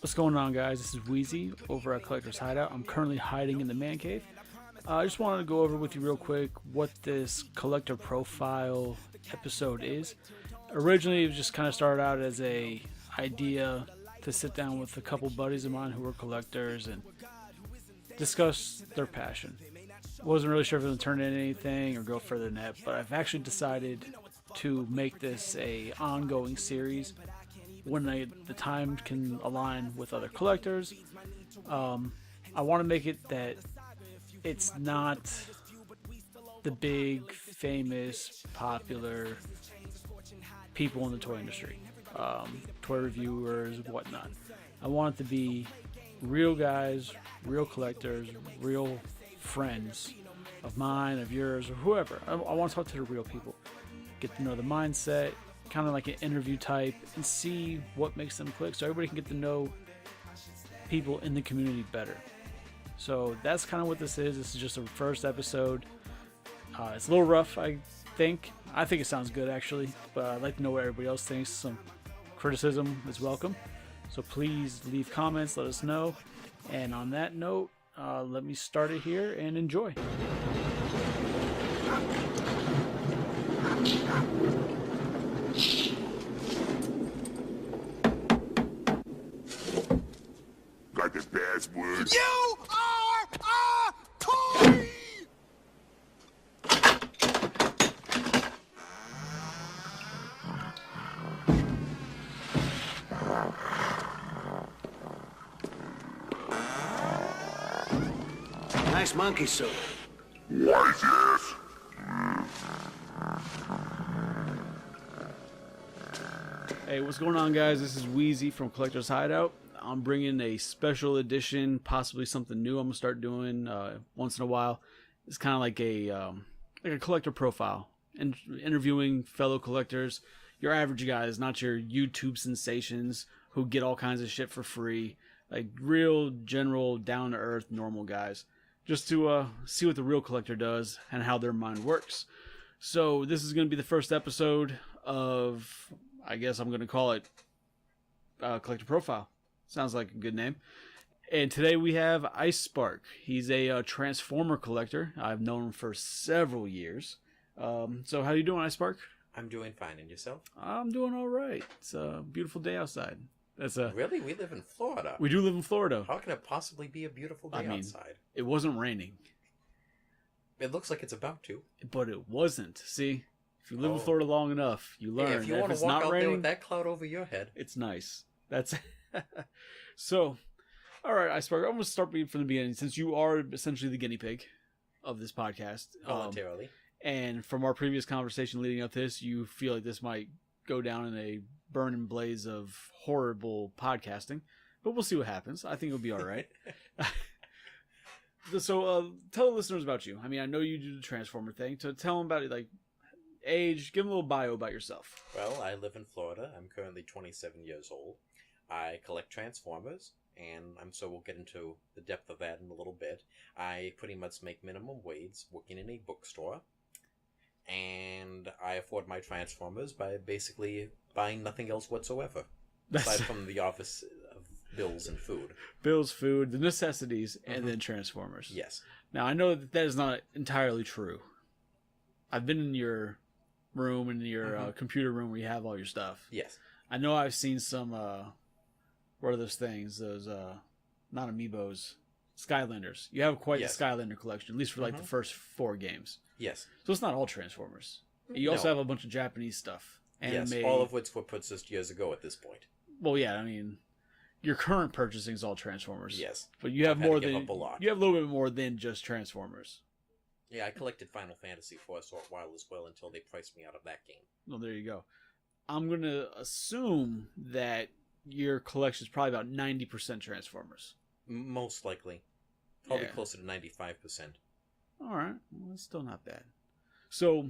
What's going on, guys? This is Weizie over at Collector's Hideout. I'm currently hiding in the man cave. I just wanted to go over with you real quick what this collector profile episode is. Originally, it just kind of started out as a idea to sit down with a couple buddies of mine who were collectors and discuss their passion. Wasn't really sure if it would turn into anything or go further than that, but I've actually decided to make this a ongoing series when the time can align with other collectors. I want to make it that it's not the big, famous, popular people in the toy industry, toy reviewers, whatnot. I want it to be real guys, real collectors, real friends of mine, of yours, or whoever. I want to talk to the real people, get to know the mindset, kind of like an interview type, and see what makes them click so everybody can get to know people in the community better. So that's kind of what this is. This is just a first episode. It's a little rough, I think. I think it sounds good, actually, but I'd like to know what everybody else thinks. Some criticism is welcome. So please leave comments, let us know. And on that note, let me start it here and enjoy. Got the password. You are a toy! Nice monkey suit. Weizie. Hey, what's going on, guys? This is Weizie from Collector's Hideout. I'm bringing a special edition, possibly something new I'm going to start doing once in a while. It's kind of like a collector profile, and interviewing fellow collectors, your average guys, not your YouTube sensations who get all kinds of shit for free, like real, general, down-to-earth, normal guys, just to see what the real collector does and how their mind works. So this is going to be the first episode of, I guess I'm going to call it Collector Profile. Sounds like a good name. And today we have Ice Spark. He's a Transformer collector. I've known him for several years. So how you doing, Ice Spark? I'm doing fine, and yourself? I'm doing all right. It's a beautiful day outside. Really? We live in Florida. We do live in Florida. How can it possibly be a beautiful day outside? It wasn't raining. It looks like it's about to. But it wasn't. See? If you live in Florida long enough, you learn. Yeah, if you want to walk out there with that cloud over your head. It's nice. That's So, all right, Ice Spark, I'm going to start from the beginning, since you are essentially the guinea pig of this podcast. Voluntarily. And from our previous conversation leading up to this, you feel like this might go down in a burning blaze of horrible podcasting. But we'll see what happens. I think it'll be all right. So, tell the listeners about you. I mean, I know you do the Transformer thing. So tell them about it, like, age. Give them a little bio about yourself. Well, I live in Florida. I'm currently 27 years old. I collect Transformers, and I'm sure we'll get into the depth of that in a little bit. I pretty much make minimum wage working in a bookstore, and I afford my Transformers by basically buying nothing else whatsoever, aside from the office of bills and food. Bills, food, the necessities, and then Transformers. Yes. Now, I know that is not entirely true. I've been in your room, in your computer room where you have all your stuff. Yes. I know I've seen some, what are those things? Those, not Amiibos, Skylanders. You have quite the Skylander collection, at least for like the first 4 games. Yes. So it's not all Transformers. You also have a bunch of Japanese stuff. Anime. Yes, all of which were purchased years ago at this point. Well, yeah, I mean, your current purchasing is all Transformers. Yes. But you have more than, you have a little bit more than just Transformers. Yeah, I collected Final Fantasy for a short while as well until they priced me out of that game. Well, there you go. I'm going to assume that your collection is probably about 90% Transformers. Most likely. Probably closer to 95%. All right. Well, that's still not bad. So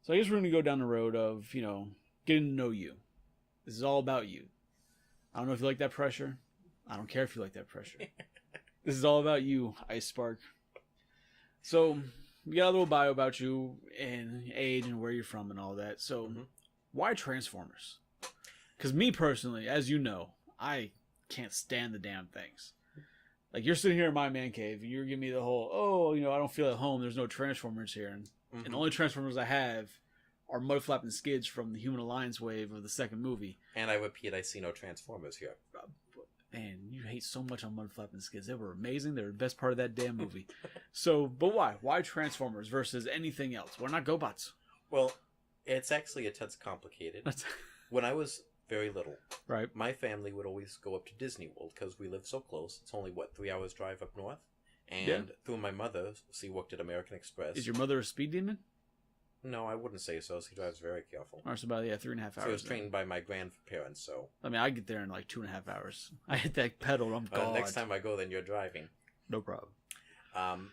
I guess we're going to go down the road of, getting to know you. This is all about you. I don't know if you like that pressure. I don't care if you like that pressure. This is all about you, Ice Spark. So, we got a little bio about you and age and where you're from and all that. So, why Transformers? Because me personally, as you know, I can't stand the damn things. Like, you're sitting here in my man cave, and you're giving me the whole, oh, I don't feel at home. There's no Transformers here. And the only Transformers I have are mud-flapping skids from the Human Alliance wave of the second movie. And I repeat, I see no Transformers here. Man, you hate so much on mud-flapping skids. They were amazing. They were the best part of that damn movie. So, but why? Why Transformers versus anything else? Why not GoBots? Well, it's actually a touch complicated. When I was very little, right, my family would always go up to Disney World because we live so close. It's only, 3 hours drive up north? And through my mother, she worked at American Express. Is your mother a speed demon? No, I wouldn't say so. She drives very careful. Or it's about 3.5 hours. She was trained by my grandparents, so... I mean, I get there in like 2.5 hours. I hit that pedal, I'm gone. Next time I go, then you're driving. No problem.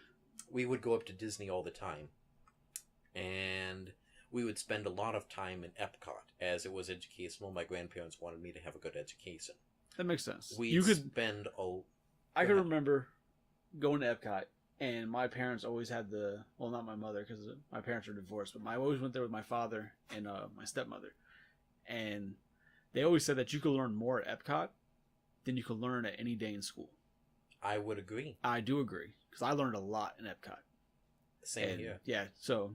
We would go up to Disney all the time. And we would spend a lot of time in Epcot. As it was educational, my grandparents wanted me to have a good education. That makes sense. You could spend I can remember going to Epcot, and my parents always had well, not my mother, because my parents are divorced, but I always went there with my father and my stepmother. And they always said that you could learn more at Epcot than you could learn at any day in school. I would agree. I do agree, because I learned a lot in Epcot. Same here. Yeah, so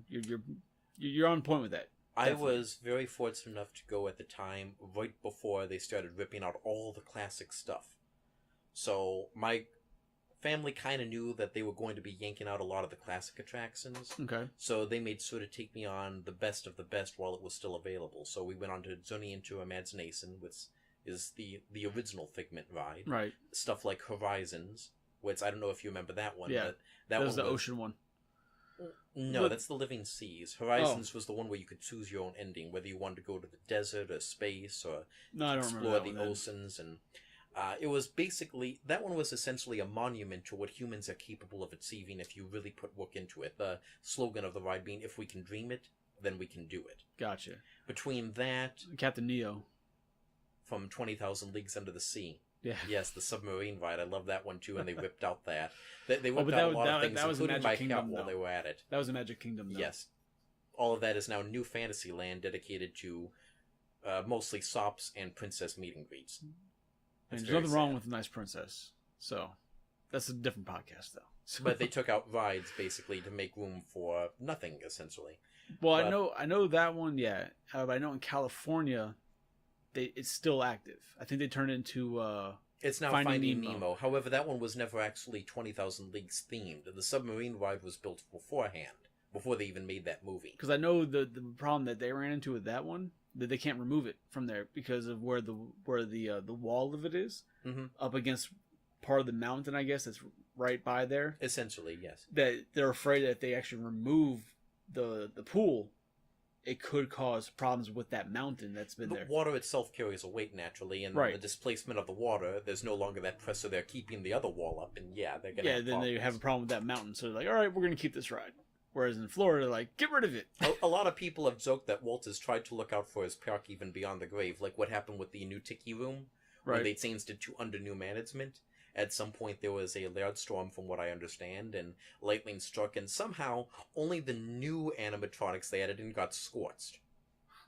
you're on point with that. Definitely. I was very fortunate enough to go at the time right before they started ripping out all the classic stuff. So my family kind of knew that they were going to be yanking out a lot of the classic attractions. Okay. So they made sure to take me on the best of the best while it was still available. So we went on to Journey into Imagination, which is the original Figment ride. Right. Stuff like Horizons, which I don't know if you remember that one. Yeah. But that was the ocean one. No, that's the Living Seas. Horizons was the one where you could choose your own ending, whether you wanted to go to the desert or space or explore the oceans. And it was basically, that one was essentially a monument to what humans are capable of achieving if you really put work into it. The slogan of the ride being, if we can dream it, then we can do it. Gotcha. Between that... Captain Neo. From 20,000 Leagues Under the Sea. Yeah. Yes, the submarine ride. I love that one too, and they ripped out that. They ripped out a lot of things, including my cat while they were at it. That was a Magic Kingdom, though. Yes. All of that is now New Fantasyland, dedicated to mostly sops and princess meet and greets. And there's nothing wrong with a nice princess. So, that's a different podcast, though. So. But they took out rides, basically, to make room for nothing, essentially. Well, but, I know that one, yeah. But I know in California... it's still active. I think they turned it into it's now Finding Nemo. However, that one was never actually 20,000 Leagues themed. The submarine ride was built beforehand, before they even made that movie. Because I know the problem that they ran into with that one, that they can't remove it from there because of where the wall of it is, up against part of the mountain, I guess, that's right by there. Essentially, yes. That they're afraid that if they actually remove the pool, it could cause problems with that mountain that's been there. The water itself carries a weight naturally, and the displacement of the water, there's no longer that pressure there keeping the other wall up, and they're going to have then they have a problem with that mountain. So they're like, all right, we're going to keep this ride. Whereas in Florida, they're like, get rid of it. A lot of people have joked that Walt has tried to look out for his park even beyond the grave, like what happened with the new Tiki Room, when they changed it to under new management. At some point, there was a large storm, from what I understand, and lightning struck, and somehow only the new animatronics they added in got scorched.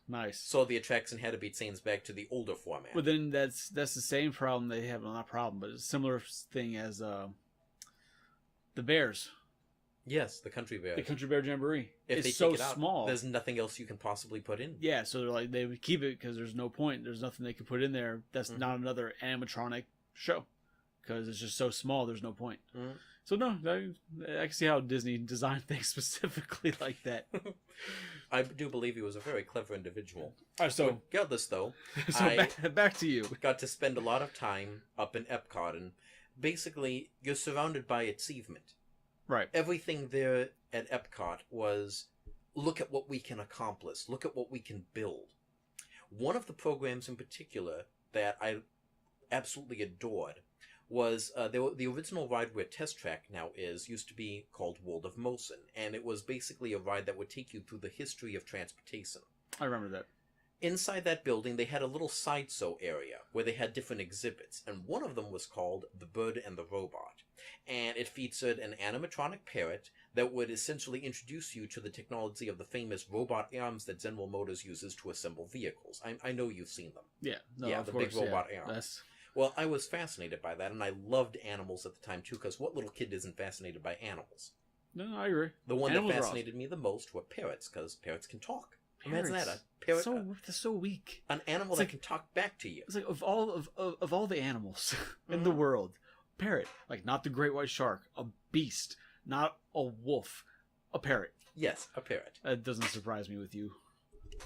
Nice. So the attraction had to be changed back to the older format. But then that's the same problem they have. Well, not problem, but it's a similar thing as the Bears. Yes, the Country Bear. The Country Bear Jamboree. If it's they so take it out, small. There's nothing else you can possibly put in. Yeah, so they're like, they would keep it because there's no point. There's nothing they could put in there. That's not another animatronic show. Because it's just so small, there's no point. So no, I can see how Disney designed things specifically like that. I do believe he was a very clever individual. All right, so regardless, though, back to you. Got to spend a lot of time up in Epcot, and basically you're surrounded by achievement. Right. Everything there at Epcot was, look at what we can accomplish, look at what we can build. One of the programs in particular that I absolutely adored was the original ride where Test Track now used to be called World of Motion, and it was basically a ride that would take you through the history of transportation. I remember that. Inside that building, they had a little sideshow area where they had different exhibits, and one of them was called The Bird and the Robot, and it featured an animatronic parrot that would essentially introduce you to the technology of the famous robot arms that General Motors uses to assemble vehicles. I know you've seen them. Yeah, no, yeah, of the course, big robot arms. Well, I was fascinated by that, and I loved animals at the time, too, because what little kid isn't fascinated by animals? No, I agree. The one Animals that are fascinated me the most were parrots, because parrots can talk. Parrots. Imagine that, a parrot, They're so weak. an animal It's that like- can talk back to you. It's like of all the animals in the world, parrot, like not the great white shark, a beast, not a wolf, a parrot. Yes, a parrot. That doesn't surprise me with you.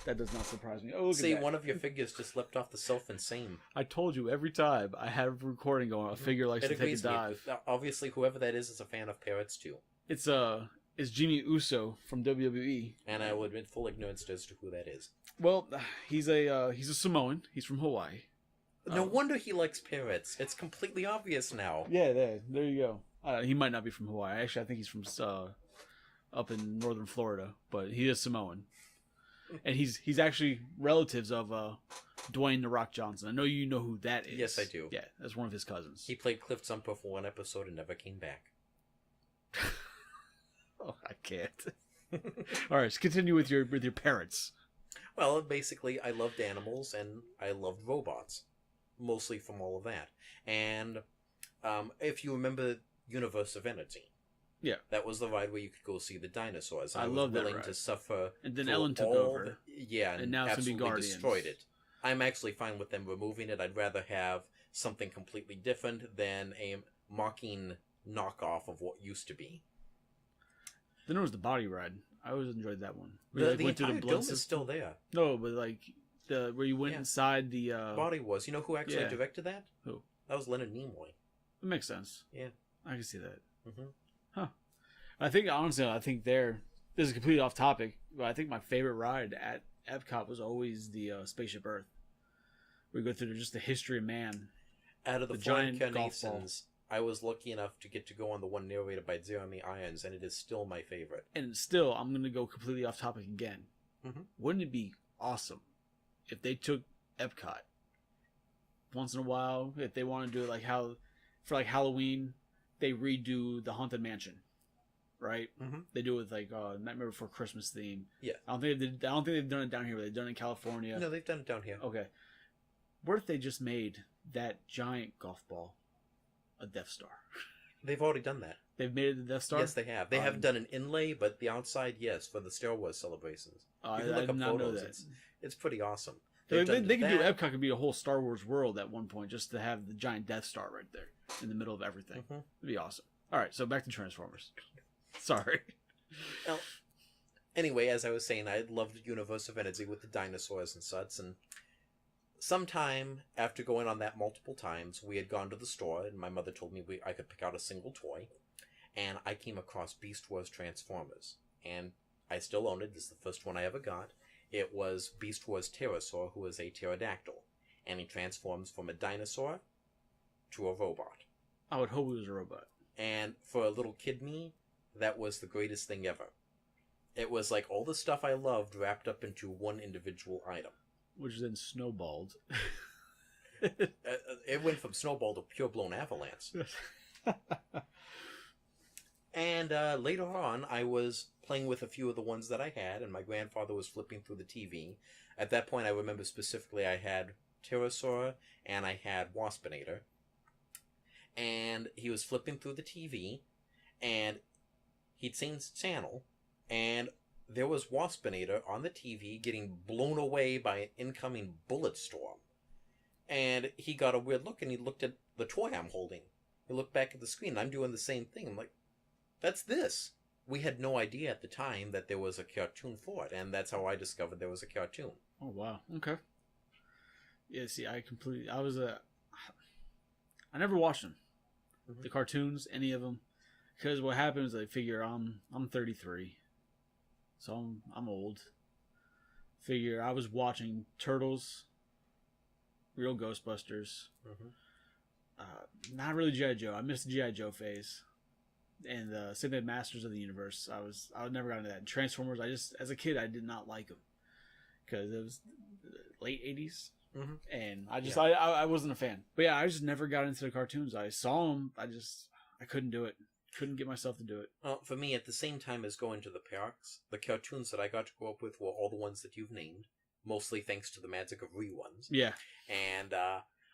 That does not surprise me. Oh, look See, at that. one of your figures just leapt off the sofa and same. I told you every time I have a recording going, a figure likes It to take a agrees with me. dive. Obviously, whoever that is a fan of parrots, too. It's Jimmy Uso from WWE. And I will admit full ignorance as to who that is. Well, he's a Samoan. He's from Hawaii. No wonder he likes parrots. It's completely obvious now. Yeah, there you go. He might not be from Hawaii. Actually, I think he's from up in northern Florida, but he is Samoan, and he's actually relatives of Dwayne the Rock Johnson. I know you know who that is. Yes, I do. Yeah, that's one of his cousins. He played Cliff Jumper for one episode and never came back. Oh, I can't. All right, let's continue with your parents. Well, basically, I loved animals and I loved robots, mostly from all of that. And if you remember Universe of Energy, yeah, that was the ride where you could go see the dinosaurs. I was love that willing ride. to suffer. And then for Ellen took all over. And now it's gonna be absolutely Guardians. destroyed it. I'm actually fine with them removing it. I'd rather have something completely different than a mocking knockoff of what used to be. Then there was the body ride. I always enjoyed that one. The entire dome is still there. No, but like where you went Yeah. inside the Body Wars. You know who actually yeah. directed that? Who? That was Leonard Nimoy. It makes sense. Yeah. I can see that. Mm-hmm. Huh. I think honestly, this is completely off topic, but I think my favorite ride at Epcot was always the Spaceship Earth. We go through just the history of man. Out of the The four giant golf ball. incarnations, I was lucky enough to get to go on the one narrated by Jeremy Irons, and it is still my favorite. And still, I'm going to go completely off topic again. Mm-hmm. Wouldn't it be awesome if they took Epcot once in a while, if they want to do it for Halloween, they redo the Haunted Mansion, right? Mm-hmm. They do it with Nightmare Before Christmas theme. Yeah. I don't think they've done it down here, but they've done it in California. No, they've done it down here. Okay. What if they just made that giant golf ball a Death Star? They've already done that. They've made it a Death Star? Yes, they have. They haven't done an inlay, but the outside, yes, for the Star Wars celebrations. You can I look did up not know photos. that. It's pretty awesome. They done could do that. Epcot could be a whole Star Wars world at one point, just to have the giant Death Star right there in the middle of everything. Mm-hmm. It'd be awesome. All right, so back to Transformers. Sorry. Well, anyway, as I was saying, I loved Universe of Energy with the dinosaurs and such, and sometime after going on that multiple times, we had gone to the store, and my mother told me I could pick out a single toy, and I came across Beast Wars Transformers, and I still own it. This is the first one I ever got. It was Beast Wars Pterosaur, who is a pterodactyl, and he transforms from a dinosaur to a robot. I would hope it was a robot. And for a little kid me, that was the greatest thing ever. It was like all the stuff I loved wrapped up into one individual item. Which then snowballed. It went from snowball to pure-blown avalanche. And later on, I was playing with a few of the ones that I had, and my grandfather was flipping through the TV. At that point, I remember specifically I had Pterosaur and I had Waspinator. And he was flipping through the TV, and he'd changed channel, and there was Waspinator on the TV getting blown away by an incoming bullet storm. And he got a weird look, and he looked at the toy I'm holding. He looked back at the screen, and I'm doing the same thing. I'm like, that's this. We had no idea at the time that there was a cartoon for it, and that's how I discovered there was a cartoon. Oh, wow. Okay. Yeah, see, I never watched them. Mm-hmm. The cartoons, any of them. Because what happens, I figure I'm 33. So I'm old. Figure I was watching Turtles, Real Ghostbusters. Mm-hmm. Not really G.I. Joe. I missed the G.I. Joe phase. And same thing, Masters of the Universe. I was never got into that. Transformers, as a kid, I did not like them. Because it was late 80s. Mm-hmm. And I wasn't a fan. But yeah, I just never got into the cartoons. I saw them. I couldn't do it. Couldn't get myself to do it. Well, for me, at the same time as going to the parks, the cartoons that I got to grow up with were all the ones that you've named, mostly thanks to the magic of reruns. Yeah. And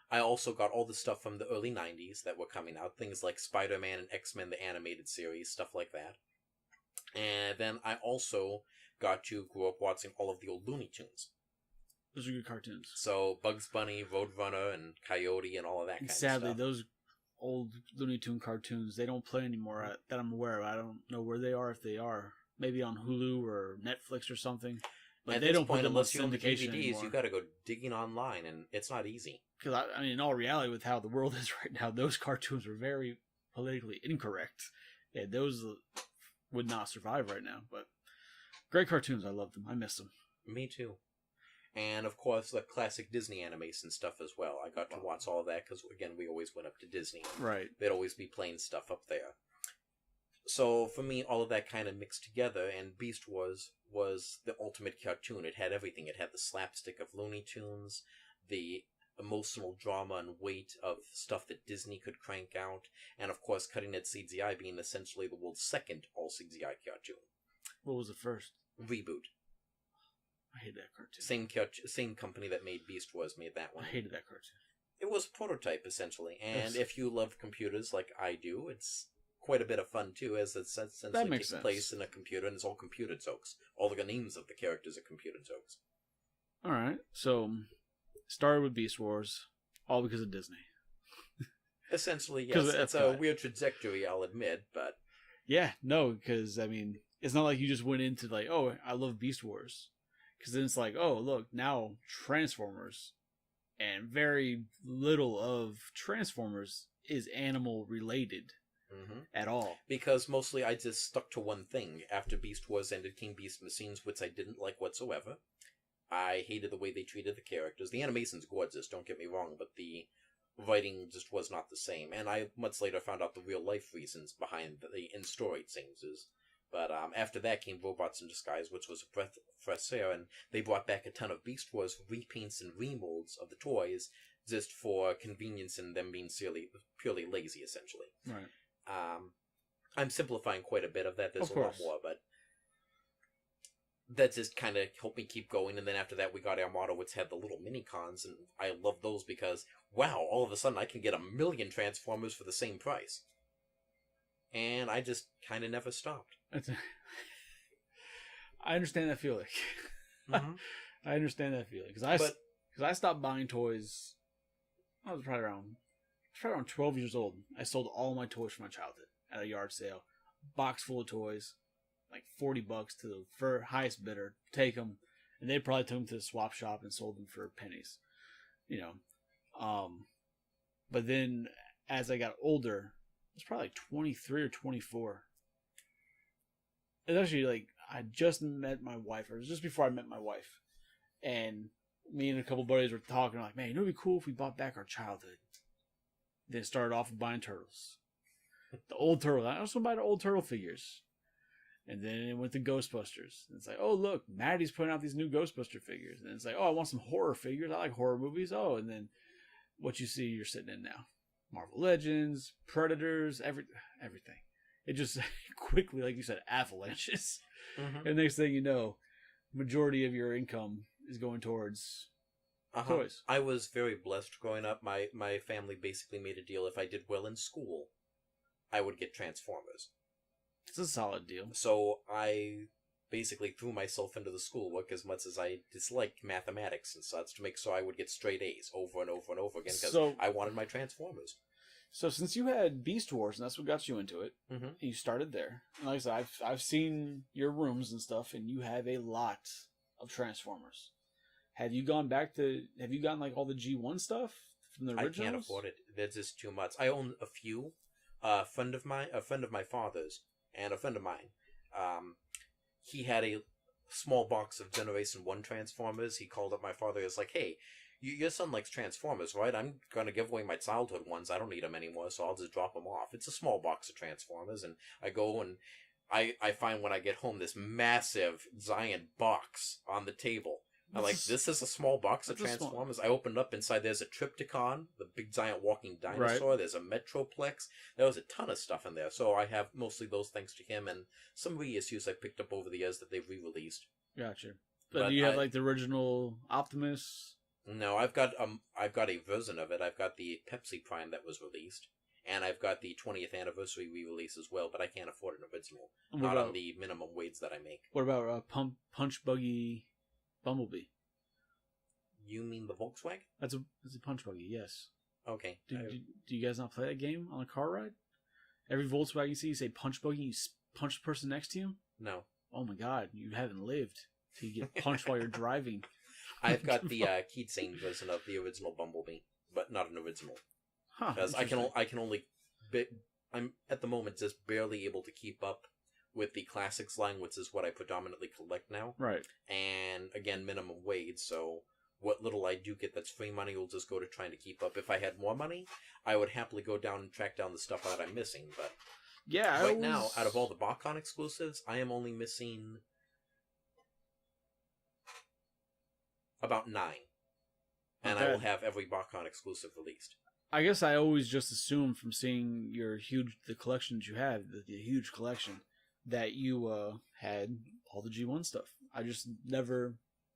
I also got all the stuff from the early 90s that were coming out, things like Spider-Man and X-Men, the animated series, stuff like that. And then I also got to grow up watching all of the old Looney Tunes. Those are good cartoons. So Bugs Bunny, Roadrunner, and Coyote, and all of that kind of stuff. Sadly, those old Looney Tune cartoons, they don't play anymore that I'm aware of. I don't know where they are, if they are. Maybe on Hulu or Netflix or something. But at they this don't point, put them on unless you own the syndication DVDs, anymore. you got to go digging online, and it's not easy. Because, I mean, in all reality, with how the world is right now, those cartoons are very politically incorrect. Yeah, those would not survive right now. But great cartoons. I love them. I miss them. Me too. And, of course, the classic Disney animation stuff as well. I got to watch all of that because, again, we always went up to Disney. Right. They'd always be playing stuff up there. So, for me, all of that kind of mixed together, and Beast Wars was the ultimate cartoon. It had everything. It had the slapstick of Looney Tunes, the emotional drama and weight of stuff that Disney could crank out, and, of course, Cutting Edge CGI being essentially the world's second all-CGI cartoon. What was the first? Reboot. I hated that cartoon. Same company that made Beast Wars made that one. I hated that cartoon. It was a prototype, essentially, and if you love computers like I do, it's quite a bit of fun, too, as it essentially takes place in a computer, and it's all computer jokes. All the names of the characters are computer jokes. Alright, so started with Beast Wars, all because of Disney. Essentially, yes. It's a weird trajectory, I'll admit, but... Yeah, no, because, I mean, it's not like you just went into, like, oh, I love Beast Wars. Because then it's like, oh, look, now Transformers. And very little of Transformers is animal related at all. Because mostly I just stuck to one thing. After Beast Wars ended, King Beast Machines, which I didn't like whatsoever. I hated the way they treated the characters. The animation's gorgeous, don't get me wrong, but the writing just was not the same. And I much later found out the real life reasons behind the in-story changes. But after that came Robots in Disguise, which was a breath of fresh air, and they brought back a ton of Beast Wars repaints and remolds of the toys just for convenience and them being purely lazy, essentially. Right. I'm simplifying quite a bit of that. There's a lot more, but that just kind of helped me keep going. And then after that, we got Armada, which had the little mini-cons, and I love those because, wow, all of a sudden I can get 1 million Transformers for the same price. And I just kind of never stopped. I understand that feeling. I understand that feeling. Because I stopped buying toys, I was probably around 12 years old. I sold all my toys from my childhood at a yard sale. Box full of toys, like $40 to the highest bidder. Take them. And they probably took them to the swap shop and sold them for pennies. You know. But then as I got older, I was probably like 23 or 24. It was actually like I just met my wife, or it was just before I met my wife. And me and a couple buddies were talking, like, man, you know what would be cool if we bought back our childhood? Then started off with buying turtles. The old turtles. I also buy the old turtle figures. And then it went to Ghostbusters. And it's like, oh, look, Maddie's putting out these new Ghostbuster figures. And it's like, oh, I want some horror figures. I like horror movies. Oh, and then what you see, you're sitting in now. Marvel Legends, Predators, everything. It just quickly, like you said, avalanches. And next thing you know, majority of your income is going towards toys. I was very blessed growing up. My family basically made a deal. If I did well in school, I would get Transformers. It's a solid deal. So I basically threw myself into the schoolwork as much as I disliked mathematics and such to make sure I would get straight A's over and over and over again because I wanted my Transformers. So since you had Beast Wars, and that's what got you into it, and you started there. And like I said, I've seen your rooms and stuff, and you have a lot of Transformers. Have you gotten like all the G1 stuff from the originals? I can't afford it. That's just too much. I own a few. A friend of my father's, and a friend of mine. He had a small box of Generation 1 Transformers. He called up my father. He was like, hey, your son likes Transformers, right? I'm going to give away my childhood ones. I don't need them anymore, so I'll just drop them off. It's a small box of Transformers, and I go and I find when I get home this massive, giant box on the table. I'm like, this is a small box of Transformers. I opened up. Inside there's a Triptychon, the big giant walking dinosaur. Right. There's a Metroplex. There was a ton of stuff in there. So I have mostly those thanks to him and some reissues I picked up over the years that they've re-released. Gotcha. But do you have like the original Optimus? No, I've got a version of it. I've got the Pepsi Prime that was released, and I've got the 20th anniversary re-release as well. But I can't afford an original, not on the minimum wage that I make. What about Punch Buggy Bumblebee? You mean the Volkswagen? That's a Punch Buggy, yes. Okay. Do you guys not play that game on a car ride? Every Volkswagen you see, you say Punch Buggy, you punch the person next to you? No. Oh my god, you haven't lived till you get punched while you're driving. I've got the keychain version of the original Bumblebee, but not an original. Huh, Because I can only... I'm, at the moment, just barely able to keep up with the Classics line, which is what I predominantly collect now. Right. And, again, minimum wage, so what little I do get that's free money will just go to trying to keep up. If I had more money, I would happily go down and track down the stuff that I'm missing, but... Yeah, right now, out of all the BotCon exclusives, I am only missing... about 9. And I will have every BotCon exclusive released. I guess I always just assume from seeing the collection that you had, the huge collection, that you had all the G1 stuff. I just never,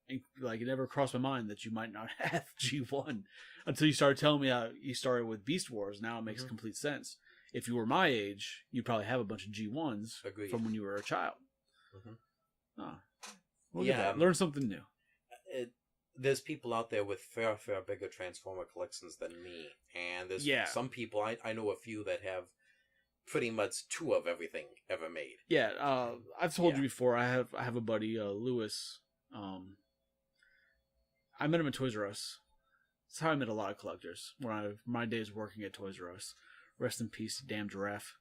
it never crossed my mind that you might not have G1 until you started telling me how you started with Beast Wars. Now it makes complete sense. If you were my age, you'd probably have a bunch of G1s from when you were a child. Look at that. Learn something new. There's people out there with fair bigger Transformer collections than me, and there's some people, I know a few that have pretty much 2 of everything ever made. Yeah, I've told you before, I have a buddy, Lewis. I met him at Toys R Us. That's how I met a lot of collectors, when my days working at Toys R Us. Rest in peace, damn giraffe.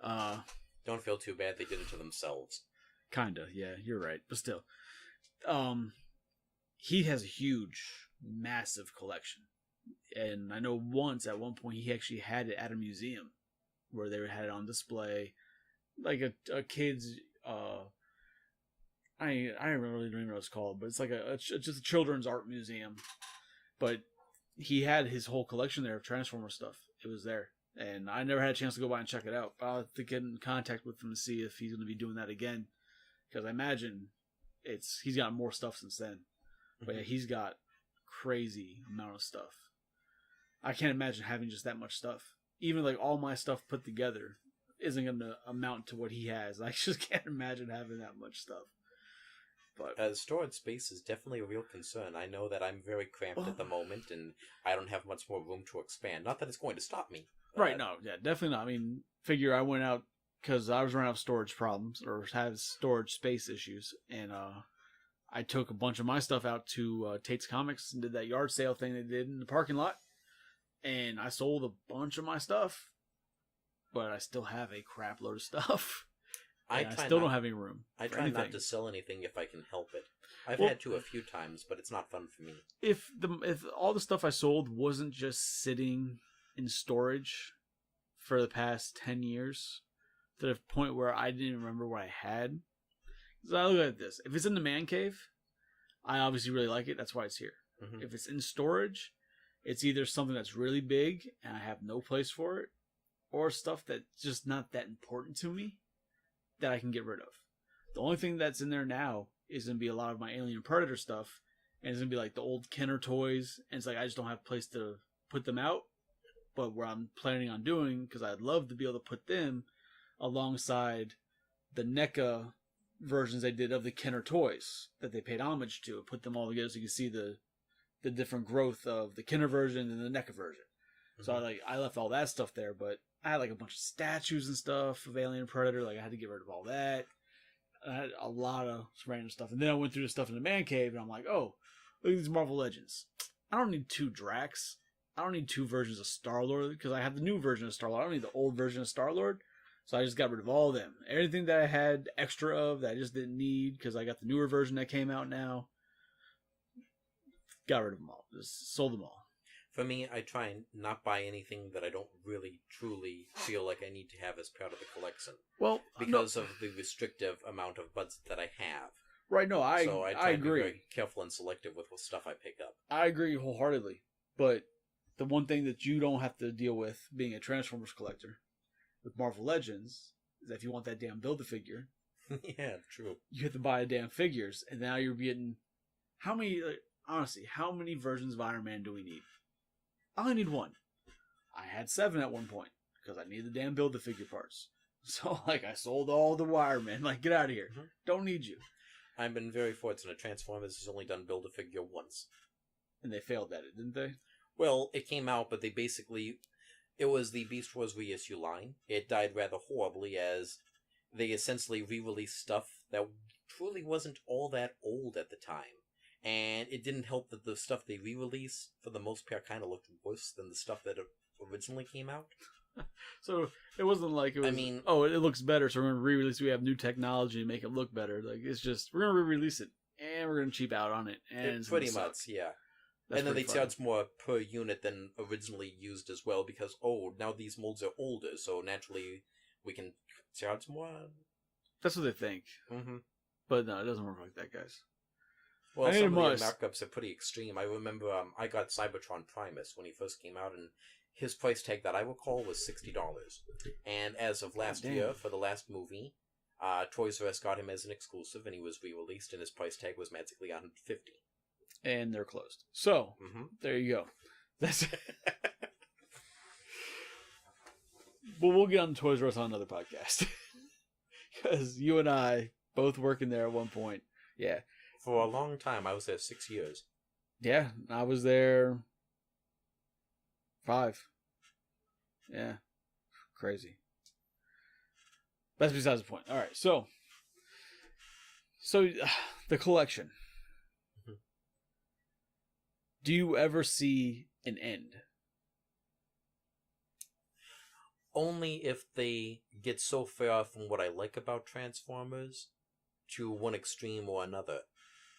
Don't feel too bad, they did it to themselves. Kinda, yeah, you're right, but still. He has a huge, massive collection. And I know at one point, he actually had it at a museum where they had it on display. Like a kid's, I really don't even know what it's called, but it's like just a children's art museum. But he had his whole collection there of Transformer stuff. It was there. And I never had a chance to go by and check it out. I'll have to get in contact with him to see if he's going to be doing that again. Because I imagine he's got more stuff since then. But yeah, he's got crazy amount of stuff. I can't imagine having just that much stuff. Even like all my stuff put together isn't going to amount to what he has. I just can't imagine having that much stuff. But storage space is definitely a real concern. I know that I'm very cramped at the moment, and I don't have much more room to expand. Not that it's going to stop me. Right, no, yeah, definitely not. I mean, figure I went out because I was running out of storage problems or had storage space issues, and I took a bunch of my stuff out to Tate's Comics and did that yard sale thing they did in the parking lot. And I sold a bunch of my stuff, but I still have a crap load of stuff. I still don't have any room. I try not to sell anything if I can help it. I've had to a few times, but it's not fun for me. If all the stuff I sold wasn't just sitting in storage for the past 10 years, to the point where I didn't even remember what I had. So I look at this. If it's in the man cave, I obviously really like it. That's why it's here. Mm-hmm. If it's in storage, it's either something that's really big and I have no place for it, or stuff that's just not that important to me that I can get rid of. The only thing that's in there now is going to be a lot of my Alien Predator stuff, and it's going to be like the old Kenner toys, and it's like I just don't have a place to put them out. But what I'm planning on doing, because I'd love to be able to put them alongside the NECA versions they did of the Kenner toys that they paid homage to, put them all together so you can see the different growth of the Kenner version and the NECA version. Mm-hmm. So I left all that stuff there, but I had like a bunch of statues and stuff of Alien Predator. Like I had to get rid of all that. I had a lot of random stuff, and then I went through the stuff in the man cave, and I'm like, oh, look at these Marvel Legends. I don't need 2 Drax. I don't need 2 versions of Star-Lord because I have the new version of Star-Lord. I don't need the old version of Star-Lord. So I just got rid of all of them. Everything that I had extra of that I just didn't need because I got the newer version that came out now. Got rid of them all. Just sold them all. For me, I try and not buy anything that I don't really, truly feel like I need to have as part of the collection. Well, because of the restrictive amount of budget that I have. Right, no, I try agree. To be very careful and selective with what stuff I pick up. I agree wholeheartedly. But the one thing that you don't have to deal with being a Transformers collector with Marvel Legends is that if you want that damn Build-A-Figure, yeah, true. you have to buy the damn figures, and now you're getting how many? honestly, how many versions of Iron Man do we need? I only need one. I had 7 at one point because I needed the damn Build-A-Figure parts. So, like, I sold all the Wireman. Like, get out of here. Don't need you. I've been very fortunate. Transformers has only done Build-A-Figure once. And they failed at it, didn't they? Well, it came out, but they basically... It was the Beast Wars reissue line. It died rather horribly as they essentially re-released stuff that truly wasn't all that old at the time. And it didn't help that the stuff they re-released, for the most part, kind of looked worse than the stuff that originally came out. So it wasn't like it was, it looks better, so we're going to re-release. We have new technology to make it look better. Like, it's just, we're going to re-release it, and we're going to cheap out on it. And pretty much, yeah. That's and then they funny. charge more per unit than originally used as well, because, now these molds are older, so naturally we can charge more. That's what they think. Mm-hmm. But no, it doesn't work like that, guys. Well, some of the markups are pretty extreme. I remember I got Cybertron Primus when he first came out, and his price tag that I recall was $60. And as of last year, for the last movie, Toys R Us got him as an exclusive, and he was re-released, and his price tag was magically $150. And they're closed. So, there you go. That's But we'll get on Toys R Us on another podcast. Because you and I both working there at one point. Yeah. For a long time. I was there 6 years. Yeah, I was there 5. Yeah. Crazy. That's besides the point. All right, so the collection. Do you ever see an end? Only if they get so far from what I like about Transformers to one extreme or another.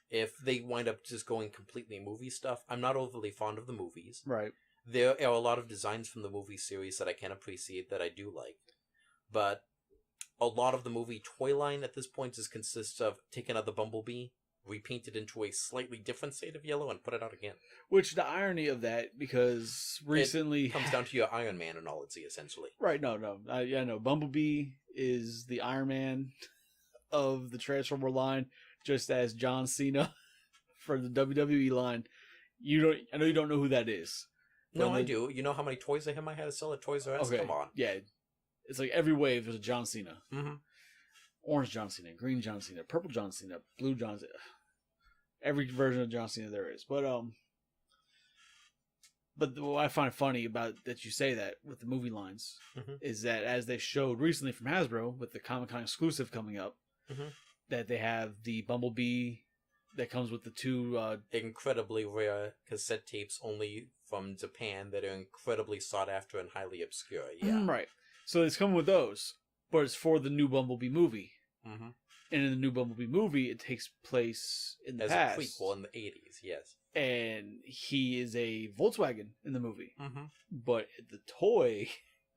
If they wind up just going completely movie stuff, I'm not overly fond of the movies. Right. There are a lot of designs from the movie series that I can appreciate that I do like. But a lot of the movie toy line at this point just consists of take another Bumblebee, repaint it into a slightly different shade of yellow, and put it out again. Which, the irony of that, because recently... It comes down to your Iron Man analogy, essentially. Right, no. Bumblebee is the Iron Man of the Transformer line, just as John Cena for the WWE line. I know you don't know who that is. No, I do. You know how many toys I had to sell at Toys R Us? Okay. Come on. Yeah. It's like every wave there's a John Cena. Mm-hmm. Orange John Cena, green John Cena, purple John Cena, blue John Cena. Every version of John Cena there is. But what I find funny about that you say that with the movie lines is that as they showed recently from Hasbro with the Comic-Con exclusive coming up, that they have the Bumblebee that comes with the 2 incredibly rare cassette tapes only from Japan that are incredibly sought after and highly obscure. Yeah. Right. So it's coming with those, but it's for the new Bumblebee movie. Mm-hmm. And in the new Bumblebee movie, it takes place in the As past. a prequel in the 80s, yes. And he is a Volkswagen in the movie. Mm-hmm. But the toy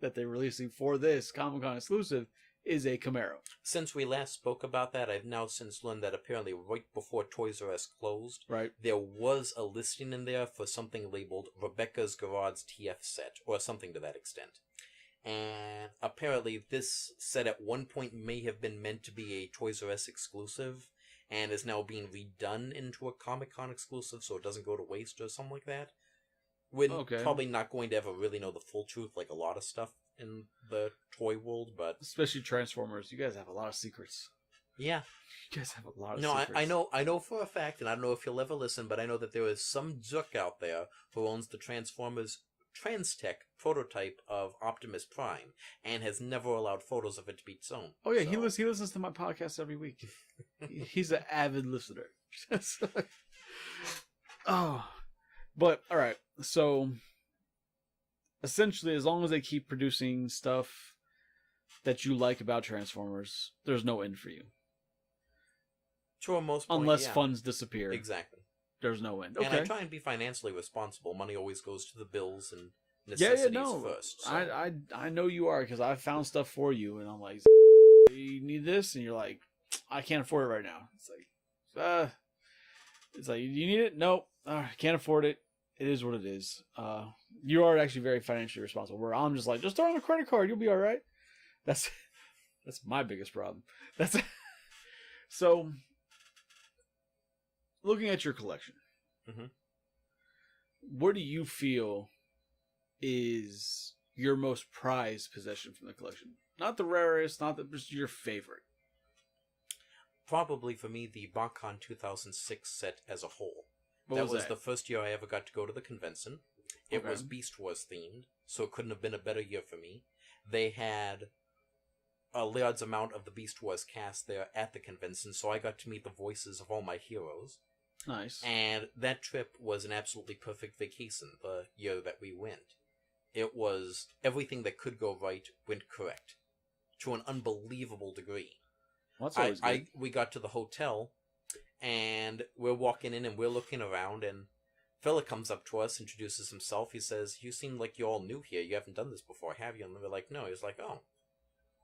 that they're releasing for this Comic-Con exclusive is a Camaro. Since we last spoke about that, I've now since learned that apparently right before Toys R Us closed, there was a listing in there for something labeled Rebecca's Garage TF set, or something to that extent. And apparently this set at one point may have been meant to be a Toys R Us exclusive, and is now being redone into a Comic-Con exclusive so it doesn't go to waste or something like that. We're probably not going to ever really know the full truth like a lot of stuff in the toy world, but... Especially Transformers, you guys have a lot of secrets. Yeah. You guys have a lot of secrets. I know for a fact, and I don't know if you'll ever listen, but I know that there is some jerk out there who owns the Transformers Transtech prototype of Optimus Prime, and has never allowed photos of it to be shown. Oh yeah, so. He listens to my podcast every week. He's an avid listener. But all right, so essentially, as long as they keep producing stuff that you like about Transformers, there's no end for you. To most point, unless funds disappear. Exactly. There's no end. Okay. And I try and be financially responsible. Money always goes to the bills and necessities first. So. I know you are, because I found stuff for you, and I'm like, you need this, and you're like, I can't afford it right now. It's like, you need it? Nope. I can't afford it. It is what it is. You are actually very financially responsible. Where I'm just like, just throw on a credit card, you'll be all right. That's my biggest problem. So, looking at your collection, Mm-hmm. What do you feel is your most prized possession from the collection? Not the rarest, not the just your favorite. Probably for me, the BotCon 2006 set as a whole. What That was was that? the first year I ever got to go to the convention. It Okay. was Beast Wars themed, so it couldn't have been a better year for me. They had a large amount of the Beast Wars cast there at the convention, so I got to meet the voices of all my heroes. Nice. And that trip was an absolutely perfect vacation the year that we went. It was everything that could go right went correct to an unbelievable degree. Well, that's always good. We got to the hotel, and we're walking in and we're looking around, and fella comes up to us, introduces himself. He says, "You seem like you're all new here. You haven't done this before, have you?" And we're like, "No." He's like, "Oh,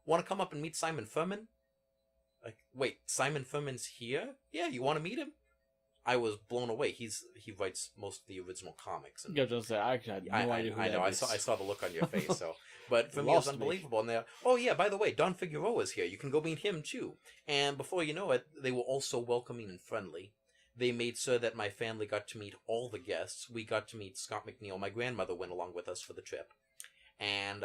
want to come up and meet Simon Furman?" Like, wait, Simon Furman's here? Yeah, you want to meet him? I was blown away. He writes most of the original comics. And I was just say I had no idea who I know. that I is. saw the look on your face. So, but for me, it was Lost me. unbelievable. And they're, oh yeah, by the way, Don Figueroa is here. You can go meet him too. And before you know it, they were all so welcoming and friendly. They made sure that my family got to meet all the guests. We got to meet Scott McNeil. My grandmother went along with us for the trip, and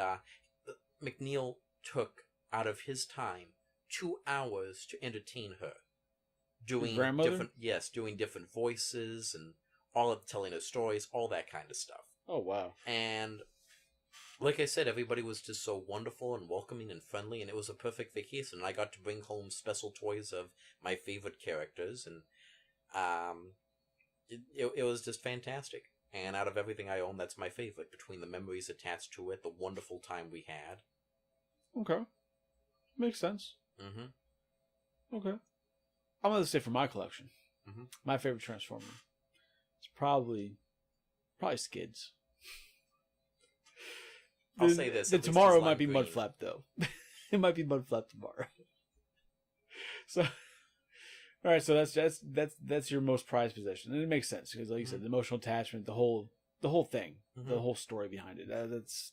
McNeil took out of his time 2 hours to entertain her, doing grandmother? doing different voices and all of telling her stories, all that kind of stuff. Oh wow. And like I said, everybody was just so wonderful and welcoming and friendly, and it was a perfect vacation. And I got to bring home special toys of my favorite characters, and it was just fantastic. And out of everything I own, that's my favorite. Between the memories attached to it, the wonderful time we had. Okay. Makes sense. Mm-hmm. Okay. I'm gonna say for my collection, Mhm. my favorite Transformer. It's probably Skids. I'll say this. The at least tomorrow he's might be lime green. Mudflap though. It might be Mudflap tomorrow. So, all right. So that's your most prized possession, and it makes sense because, like you said, the emotional attachment, the whole thing, the whole story behind it. It's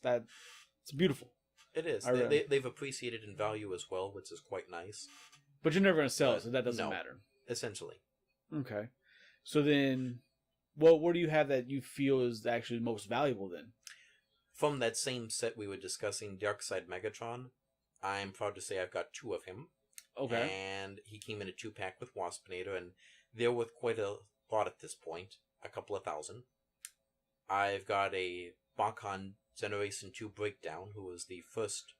beautiful. It is. I really- They've appreciated in value as well, which is quite nice. But you're never gonna sell it, so that doesn't No. matter. Essentially. Okay. So then, what do you have that you feel is actually most valuable then? From that same set we were discussing, Darkseid Megatron, I'm proud to say I've got 2 of him. Okay. And he came in a 2-pack with Waspinator, and they're worth quite a lot at this point. A couple of thousand. I've got a BotCon Generation 2 Breakdown, who was the first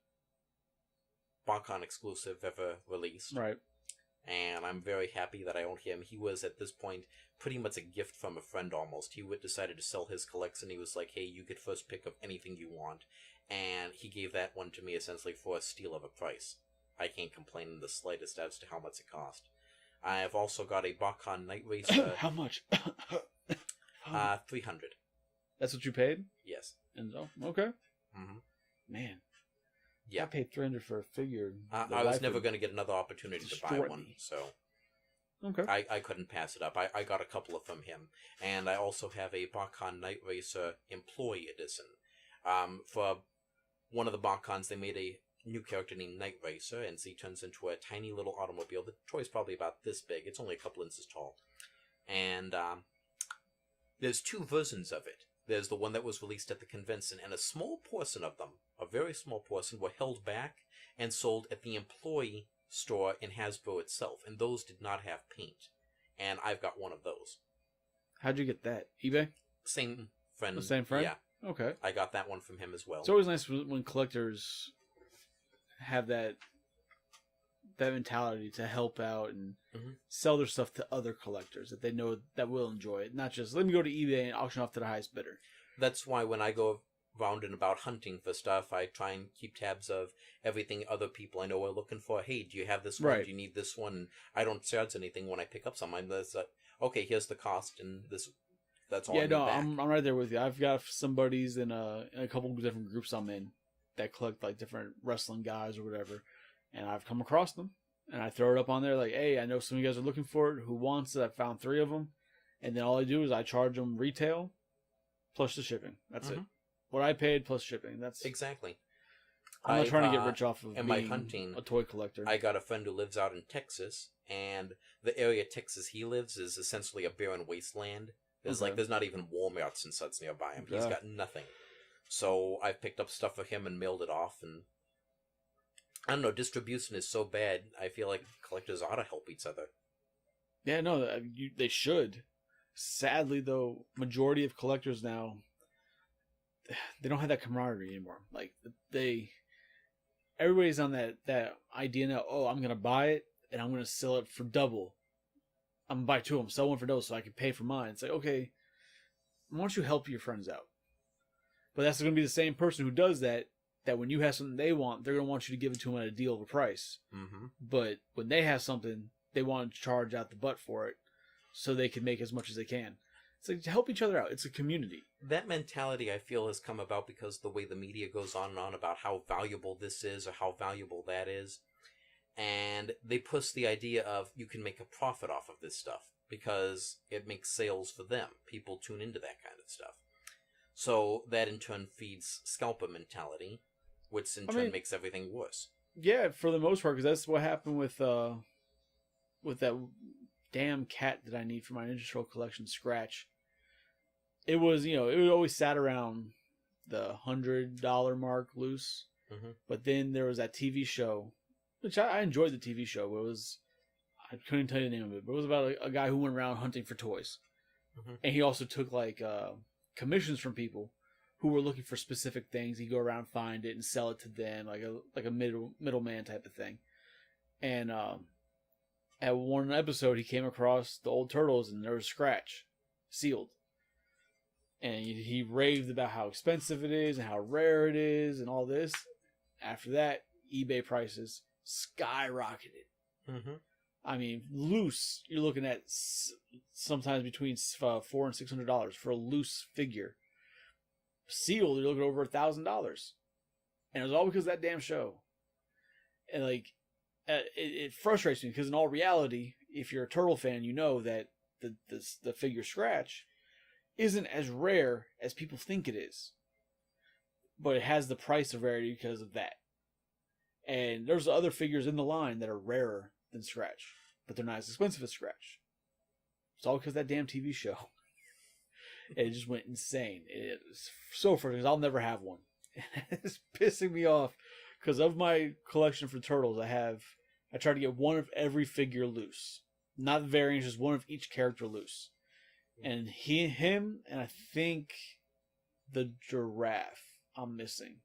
BotCon exclusive ever released. Right. And I'm very happy that I own him. He was, at this point, pretty much a gift from a friend almost. He decided to sell his collection. He was like, hey, you get first pick of anything you want. And he gave that one to me essentially for a steal of a price. I can't complain in the slightest as to how much it cost. I have also got a BotCon Night Racer. How much? 300. That's what you paid? Yes. And okay. Mm-hmm. Man. Yeah. I paid $300 for a figure. I was never going to get another opportunity to buy destroy one, me. so Okay. I couldn't pass it up. I got a couple of from him, and I also have a BotCon Night Racer Employee Edition. For one of the BotCons, they made a new character named Night Racer, and he turns into a tiny little automobile. The toy's probably about this big. It's only a couple inches tall. And there's 2 versions of it. There's the one that was released at the convention, and a small portion of them, a very small portion, were held back and sold at the employee store in Hasbro itself, and those did not have paint. And I've got one of those. How'd you get that? eBay? Same friend. The same friend? Yeah, Okay. I got that one from him as well. It's always nice when collectors have that mentality to help out and sell their stuff to other collectors that they know that will enjoy it. Not just, let me go to eBay and auction off to the highest bidder. That's why when I go round and about hunting for stuff, I try and keep tabs of everything other people I know are looking for. Hey, do you have this one? Right. Do you need this one? I don't charge anything when I pick up something. I'm just like, okay, here's the cost, and that's all. Yeah, I need no, back. I'm right there with you. I've got some buddies in a couple of different groups I'm in that collect like different wrestling guys or whatever, and I've come across them, and I throw it up on there like, hey, I know some of you guys are looking for it. Who wants it? I found 3 of them, and then all I do is I charge them retail plus the shipping. That's it. What I paid plus shipping. That's Exactly. I'm not trying to get rich off of in being my hunting, a toy collector. I got a friend who lives out in Texas, and the area Texas he lives is essentially a barren wasteland. Okay. There's not even Walmarts and such nearby him. He's Yeah. got nothing. So I've picked up stuff for him and mailed it off, and I don't know, distribution is so bad, I feel like collectors ought to help each other. Yeah, no, they should. Sadly, though, majority of collectors now, they don't have that camaraderie anymore. Like, everybody's on that idea now, oh, I'm going to buy it, and I'm going to sell it for double. I'm going to buy two of them, sell one for double so I can pay for mine. It's like, okay, why don't you help your friends out? But that's going to be the same person who does that when you have something they want, they're going to want you to give it to them at a deal of a price. Mm-hmm. But when they have something, they want to charge out the butt for it so they can make as much as they can. It's like to help each other out. It's a community. That mentality, I feel, has come about because the way the media goes on and on about how valuable this is or how valuable that is. And they push the idea of you can make a profit off of this stuff because it makes sales for them. People tune into that kind of stuff. So that in turn feeds scalper mentality, which in turn makes everything worse. Yeah, for the most part, because that's what happened with that damn cat that I need for my Ninja Scroll collection, Scratch. It was, it always sat around the $100 mark loose. Mm-hmm. But then there was that TV show, which I enjoyed the TV show. It was, I couldn't tell you the name of it, but it was about a guy who went around hunting for toys. Mm-hmm. And he also took commissions from people who were looking for specific things. He'd go around, find it, and sell it to them, like a middleman type of thing. And at one episode, he came across the old Turtles, and there was Scratch, sealed. And he raved about how expensive it is and how rare it is and all this. After that, eBay prices skyrocketed. Mm-hmm. I mean, loose, you're looking at sometimes between $400 and $600 for a loose figure. Sealed, you're looking at over $1,000. And it was all because of that damn show. And it frustrates me because in all reality, if you're a Turtle fan, you know that the figure Scratch isn't as rare as people think it is. But it has the price of rarity because of that. And there's other figures in the line that are rarer than Scratch, but they're not as expensive as Scratch. It's all because of that damn TV show. It just went insane. It was so frustrating. I'll never have one. It's pissing me off because of my collection for Turtles. I try to get one of every figure loose, not variants, just one of each character loose. And him, and I think the giraffe I'm missing.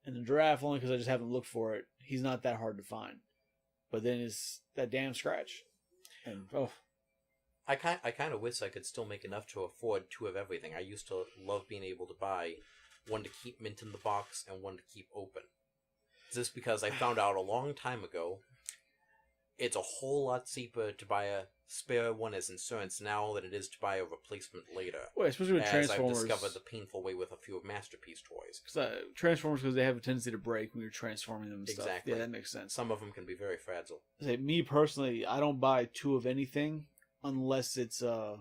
And the giraffe only because I just haven't looked for it. He's not that hard to find. But then it's that damn Scratch. And I kind of wish I could still make enough to afford two of everything. I used to love being able to buy one to keep mint in the box and one to keep open. Just because I found out a long time ago, it's a whole lot cheaper to buy a spare one as insurance now than it is to buy a replacement later. Well, especially with Transformers. I've discovered the painful way with a few Masterpiece toys. Transformers, because they have a tendency to break when you're transforming them and stuff. Exactly. Yeah, that makes sense. Some of them can be very fragile. Me personally, I don't buy two of anything unless it's the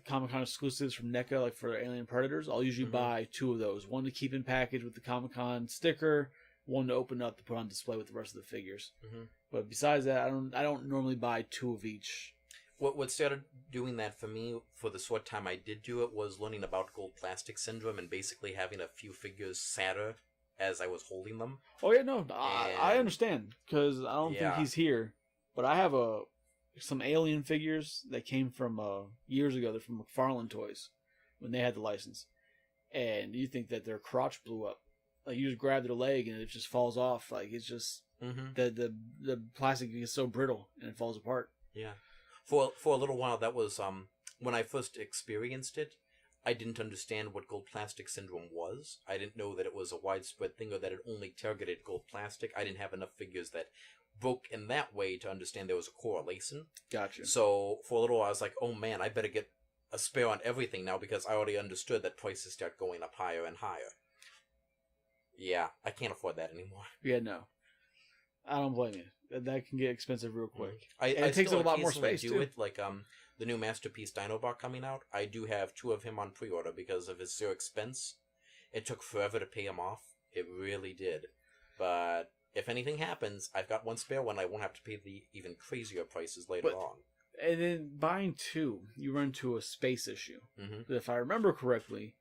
Comic-Con exclusives from NECA, like for Alien Predators. I'll usually buy two of those. One to keep in package with the Comic-Con sticker, one to open up to put on display with the rest of the figures. Mm-hmm. But besides that, I don't normally buy two of each. What started doing that for me for the short time I did do it was learning about gold plastic syndrome and basically having a few figures sadder as I was holding them. Oh yeah, no, I understand because I don't think he's here, but I have some Alien figures that came from years ago. They're from McFarlane Toys when they had the license, and you think that their crotch blew up. Like you just grab their leg and it just falls off. Like it's just the plastic is so brittle and it falls apart. Yeah, for a little while that was when I first experienced it. I didn't understand what gold plastic syndrome was. I didn't know that it was a widespread thing or that it only targeted gold plastic. I didn't have enough figures that broke in that way to understand there was a correlation. Gotcha. So for a little while I was like, oh man, I better get a spare on everything now because I already understood that prices start going up higher and higher. Yeah, I can't afford that anymore. Yeah, no. I don't blame you. That can get expensive real quick. It takes a lot more space, do too. it, like the new Masterpiece Dinobot coming out. I do have two of him on pre-order because of his sheer expense. It took forever to pay him off. It really did. But if anything happens, I've got one spare one. I won't have to pay the even crazier prices later on. And then buying two, you run into a space issue. Mm-hmm. If I remember correctly,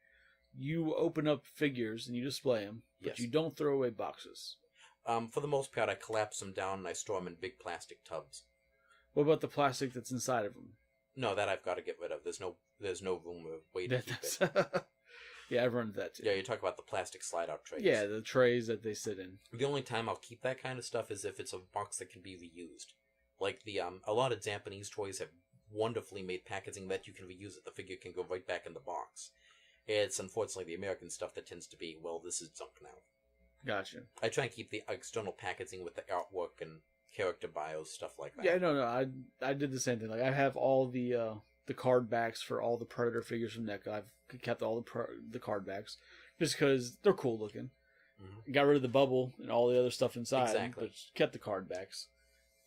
you open up figures and you display them, but Yes. you don't throw away boxes. For the most part, I collapse them down and I store them in big plastic tubs. What about the plastic that's inside of them? No, that I've got to get rid of. There's no room or way to keep it. Yeah, I've run into that too. Yeah, you talk about the plastic slide-out trays. Yeah, the trays that they sit in. The only time I'll keep that kind of stuff is if it's a box that can be reused. Like a lot of Japanese toys have wonderfully made packaging that you can reuse it. The figure can go right back in the box. It's unfortunately the American stuff that tends to be, well, this is junk now. Gotcha. I try and keep the external packaging with the artwork and character bios, stuff like that. Yeah, no. I did the same thing. Like I have all the card backs for all the Predator figures from NECA. I've kept all the card backs just because they're cool looking. Mm-hmm. Got rid of the bubble and all the other stuff inside, Exactly. but kept the card backs.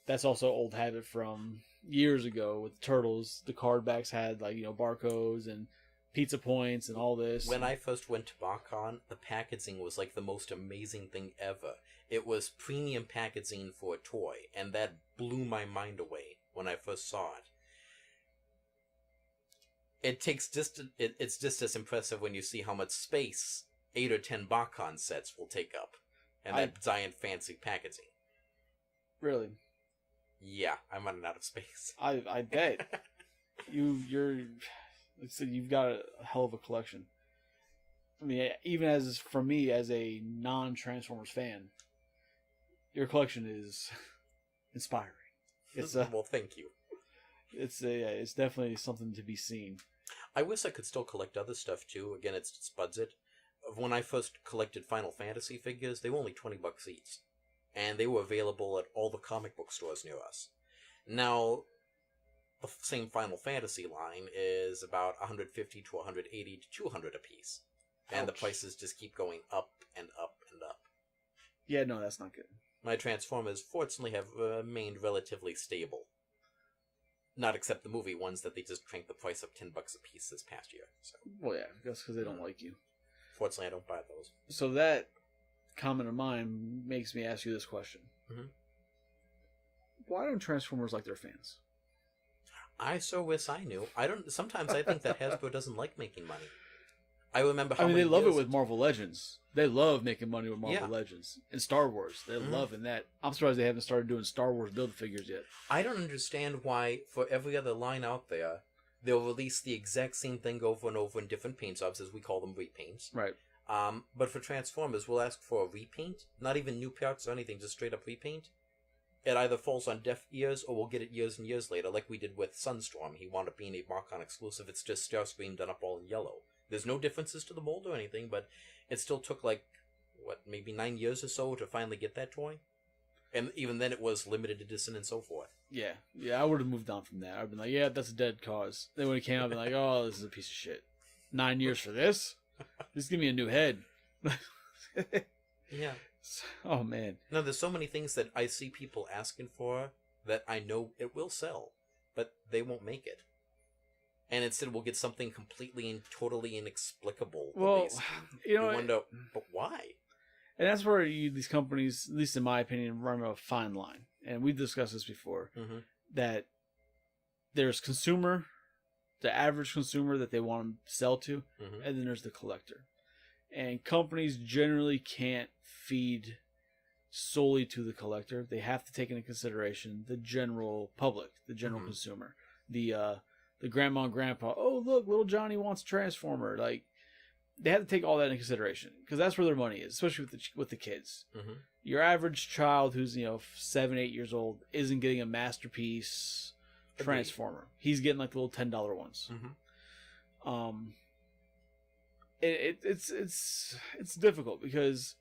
That's also old habit from years ago with the Turtles. The card backs had barcodes and pizza points and all this. When I first went to BotCon, the packaging was like the most amazing thing ever. It was premium packaging for a toy, and that blew my mind away when I first saw it. It's just as impressive when you see how much space 8 or 10 BotCon sets will take up, and that giant fancy packaging. Really? Yeah, I'm running out of space. I bet. You're like I said, you've got a hell of a collection. I mean, even for me as a non-Transformers fan, your collection is inspiring. It's well, thank you. It's definitely something to be seen. I wish I could still collect other stuff too. Again, it's budget. When I first collected Final Fantasy figures, they were only $20 each, and they were available at all the comic book stores near us. Now, the same Final Fantasy line is about 150 to 180 to 200 a piece, and the prices just keep going up and up and up. Yeah, no, that's not good. My Transformers, fortunately, have remained relatively stable. Not except the movie ones that they just cranked the price up $10 a piece this past year. So. Well, yeah, that's because they don't like you. Fortunately, I don't buy those. So that comment of mine makes me ask you this question. Mm-hmm. Why don't Transformers like their fans? I so wish I knew. Sometimes I think that Hasbro doesn't like making money. I remember how they many love it years with Marvel Legends. They love making money with Marvel Yeah. Legends. And Star Wars. They're loving that. I'm surprised they haven't started doing Star Wars Build-A-Figures yet. I don't understand why, for every other line out there, they'll release the exact same thing over and over in different paint jobs, as we call them repaints. Right. But for Transformers, we'll ask for a repaint. Not even new parts or anything, just straight up repaint. It either falls on deaf ears, or we'll get it years and years later, like we did with Sunstorm. He wound up being a BotCon exclusive. It's just Starscream done up all in yellow. There's no differences to the mold or anything, but it still took maybe 9 years or so to finally get that toy? And even then it was limited edition and so forth. Yeah, I would have moved on from that. I'd been like, yeah, that's a dead cause. Then when it came out, I'd be like, oh, this is a piece of shit. 9 years for this? Just give me a new head. Yeah. Oh, man. No, there's so many things that I see people asking for that I know it will sell, but they won't make it. And instead we'll get something completely and totally inexplicable. Well, you wonder, but why? And that's where these companies, at least in my opinion, run a fine line. And we've discussed this before, that there's the average consumer that they want to sell to, and then there's the collector. And companies generally can't feed solely to the collector. They have to take into consideration the general public, the general consumer, the grandma and grandpa. Oh, look, little Johnny wants a Transformer. Like, they have to take all that into consideration because that's where their money is, especially with the kids. Your average child who's 7, 8 years old isn't getting a masterpiece Transformer. He's getting like the little $10 ones. It's difficult because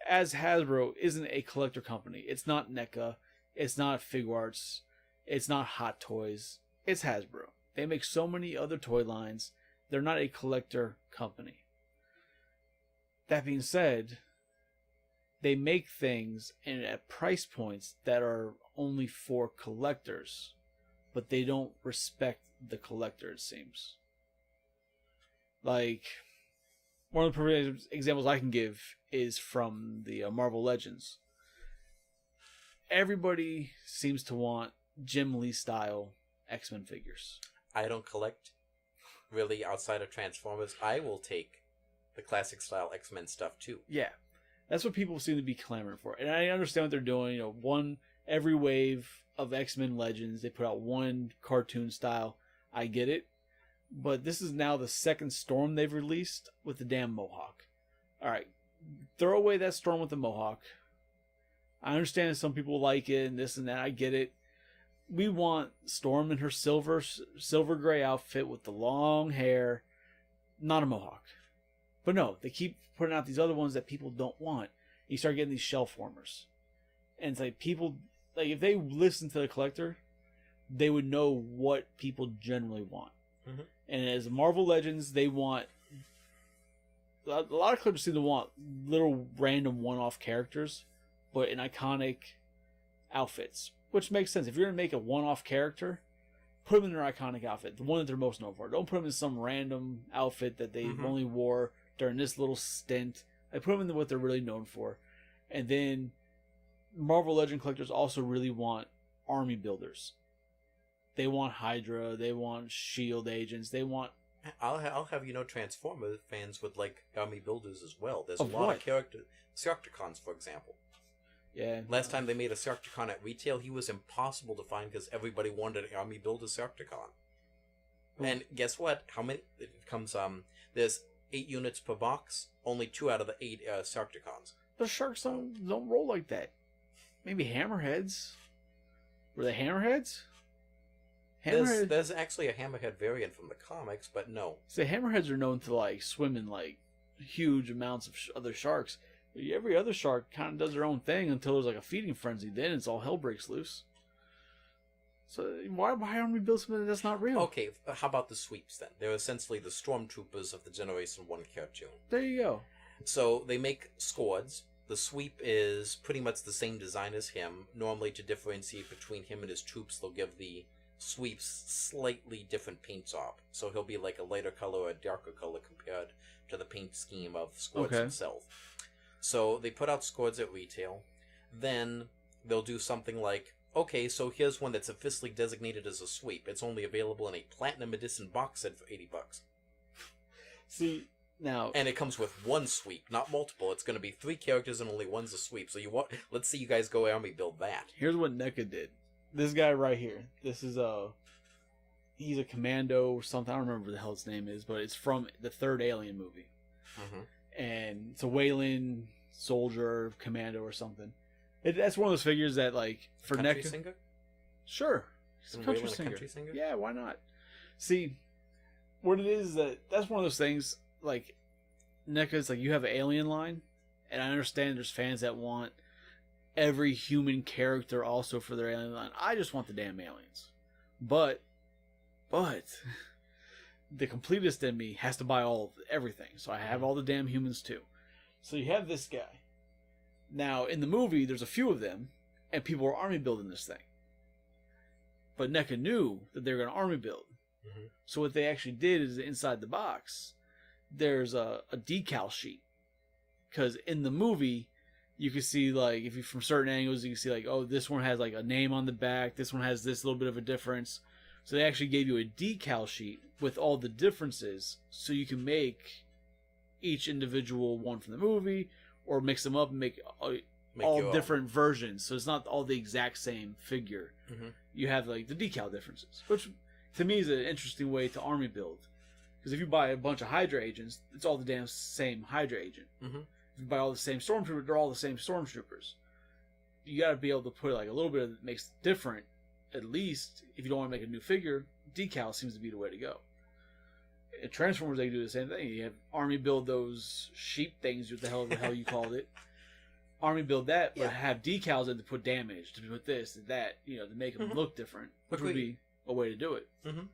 as Hasbro isn't a collector company, it's not NECA, it's not Figuarts, it's not Hot Toys, it's Hasbro. They make so many other toy lines. They're not a collector company. That being said, they make things at price points that are only for collectors, but they don't respect the collector, it seems. Like, one of the perfect examples I can give is from the Marvel Legends. Everybody seems to want Jim Lee style X-Men figures. I don't collect really outside of Transformers. I will take the classic style X-Men stuff too. Yeah, that's what people seem to be clamoring for, and I understand what they're doing. Every wave of X-Men Legends, they put out one cartoon style. I get it, but this is now the second Storm they've released with the damn Mohawk. All right, throw away that Storm with the Mohawk. I understand that some people like it and this and that. I get it. We want Storm in her silver gray outfit with the long hair, not a Mohawk. But no, they keep putting out these other ones that people don't want. You start getting these shell formers. And it's like people, like if they listen to the collector, they would know what people generally want. Mm-hmm. And as Marvel Legends, they want, a lot of collectors seem to want little random one-off characters, but in iconic outfits. Which makes sense. If you're going to make a one-off character, put them in their iconic outfit, the one that they're most known for. Don't put them in some random outfit that they only wore during this little stint. I put them in what they're really known for. And then Marvel Legend collectors also really want army builders. They want Hydra. They want S.H.I.E.L.D. agents. They want... I'll have Transformer fans with like army builders as well. There's a lot of characters. Sarcticons, for example. Yeah. Last time they made a Sarcticon at retail, he was impossible to find because everybody wanted an army builder Sarcticon. And guess what? How many? It comes. There's 8 units per box. Only 2 out of the 8 Sarcticons. The sharks don't roll like that. Maybe hammerheads. Were they hammerheads? There's actually a hammerhead variant from the comics, but no. So hammerheads are known to like swim in like huge amounts of other sharks. Every other shark kind of does their own thing until there's like a feeding frenzy. Then it's all hell breaks loose. So why aren't we building something that's not real? Okay, how about the sweeps then? They're essentially the stormtroopers of the Generation 1 cartoon. There you go. So they make squads. The sweep is pretty much the same design as him. Normally to differentiate between him and his troops, they'll give the sweeps slightly different paint job. So he'll be like a lighter color or a darker color compared to the paint scheme of squads himself. So they put out squads at retail. Then they'll do something like, okay, so here's one that's officially designated as a sweep. It's only available in a Platinum Edition box set for $80. See, now... And it comes with one sweep, not multiple. It's going to be 3 characters and only one's a sweep. So let's see you guys go army build that. Here's what NECA did. This guy right here. This is he's a commando or something. I don't remember what the hell his name is, but it's from the 3rd Alien movie. Mm-hmm. And it's a Wayland soldier, commando or something. That's one of those figures that, like, for country NECA... singer? Sure. He's a country singer. Yeah, why not? See, what it is that's one of those things, like, NECA's like, you have an Alien line, and I understand there's fans that want every human character also for their Alien line. I just want the damn aliens. But... the completist in me has to buy everything. So I have all the damn humans too. So you have this guy. Now, in the movie, there's a few of them, and people are army building this thing. But NECA knew that they were going to army build. Mm-hmm. So what they actually did is inside the box, there's a decal sheet. Because in the movie, you can see, like, if you from certain angles, you can see, like, oh, this one has, like, a name on the back. This one has this little bit of a difference. So they actually gave you a decal sheet with all the differences so you can make each individual one from the movie or mix them up and make all different versions. So it's not all the exact same figure. Mm-hmm. You have like the decal differences, which to me is an interesting way to army build. Because if you buy a bunch of Hydra agents, it's all the damn same Hydra agent. Mm-hmm. If you buy all the same Stormtroopers, they're all the same Stormtroopers. You got to be able to put like a little bit that makes it different. At least, if you don't want to make a new figure, decal seems to be the way to go. At Transformers, they do the same thing. You have army build those sheep things, what the hell you called it. Army build that, but have decals in to put damage, to put this and that, to make them look different, which would be a way to do it. Mm-hmm.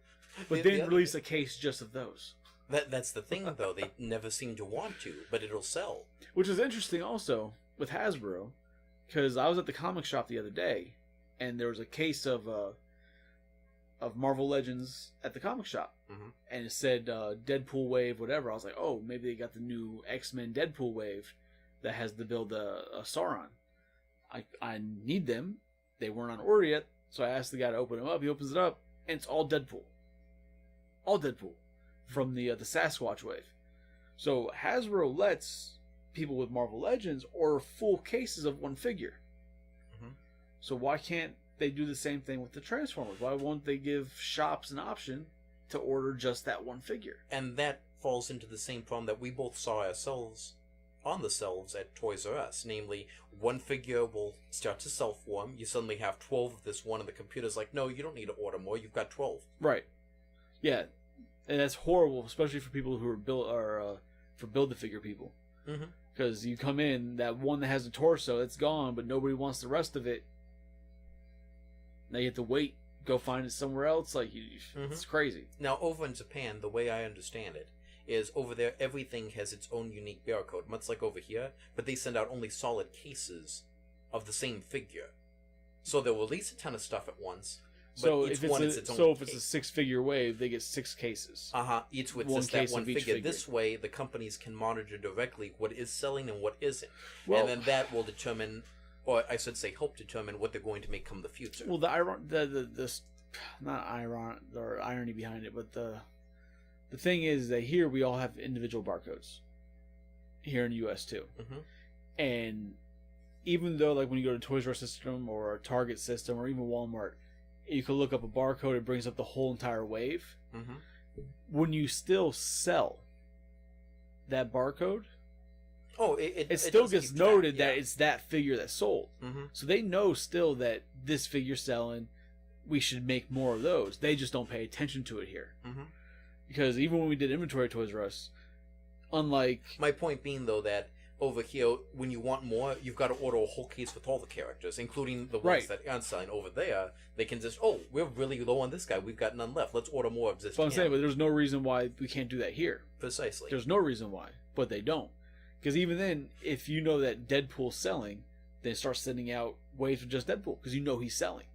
But then release a case just of those. That's the thing, though. They never seem to want to, but it'll sell. Which is interesting also with Hasbro, because I was at the comic shop the other day, and there was a case of Marvel Legends at the comic shop. Mm-hmm. And it said Deadpool Wave, whatever. I was like, oh, maybe they got the new X-Men Deadpool Wave that has the build Sauron. I need them. They weren't on order yet, so I asked the guy to open them up. He opens it up. and it's all Deadpool. All Deadpool from the Sasquatch wave. So Hasbro lets people with Marvel Legends order full cases of one figure. Mhm. So why can't they do the same thing with the Transformers? Why won't they give shops an option to order just that one figure? And that falls into the same problem that we both saw ourselves on the shelves at Toys R Us. Namely, one figure will start to self-form. You suddenly have 12 of this one, and the computer's like, no, you don't need to order more. You've got 12. Right. Yeah. And that's horrible, especially for people who are for Build-A-Figure people. Mm-hmm. Because you come in, that one that has the torso, it's gone, but nobody wants the rest of it. Now you have to wait, go find it somewhere else. Like, it's crazy. Now, over in Japan, the way I understand it is over there, everything has its own unique barcode, much like over here, but they send out only solid cases of the same figure. So they'll release a ton of stuff at once. So if it's a 6-figure wave, they get 6 cases. Each with One just that case one of each figure. figure. This way, the companies can monitor directly what is selling and what isn't. Well, and then that will determine, or I should say help determine, what they're going to make come the future. well, not irony behind it, but the thing is that here we all have individual barcodes. Here in the U.S. too. Mm-hmm. And even though, like, when you go to Toys R Us system or a Target system or even Walmart, you can look up a barcode, it brings up the whole entire wave. Mm-hmm. When you still sell that barcode, it still gets noted that it's that figure that sold. Mm-hmm. So they know still that this figure's selling, we should make more of those. They just don't pay attention to it here. Mm-hmm. Because even when we did inventory at Toys R Us, unlike... My point being, though, that over here, when you want more, you've got to order a whole case with all the characters, including the ones that aren't selling. Over there, they can just, we're really low on this guy, we've got none left, let's order more of this. But I'm saying, but there's no reason why we can't do that here. Precisely. There's no reason why, but they don't. Because even then, if you know that Deadpool's selling, then start sending out waves with just Deadpool, because you know he's selling.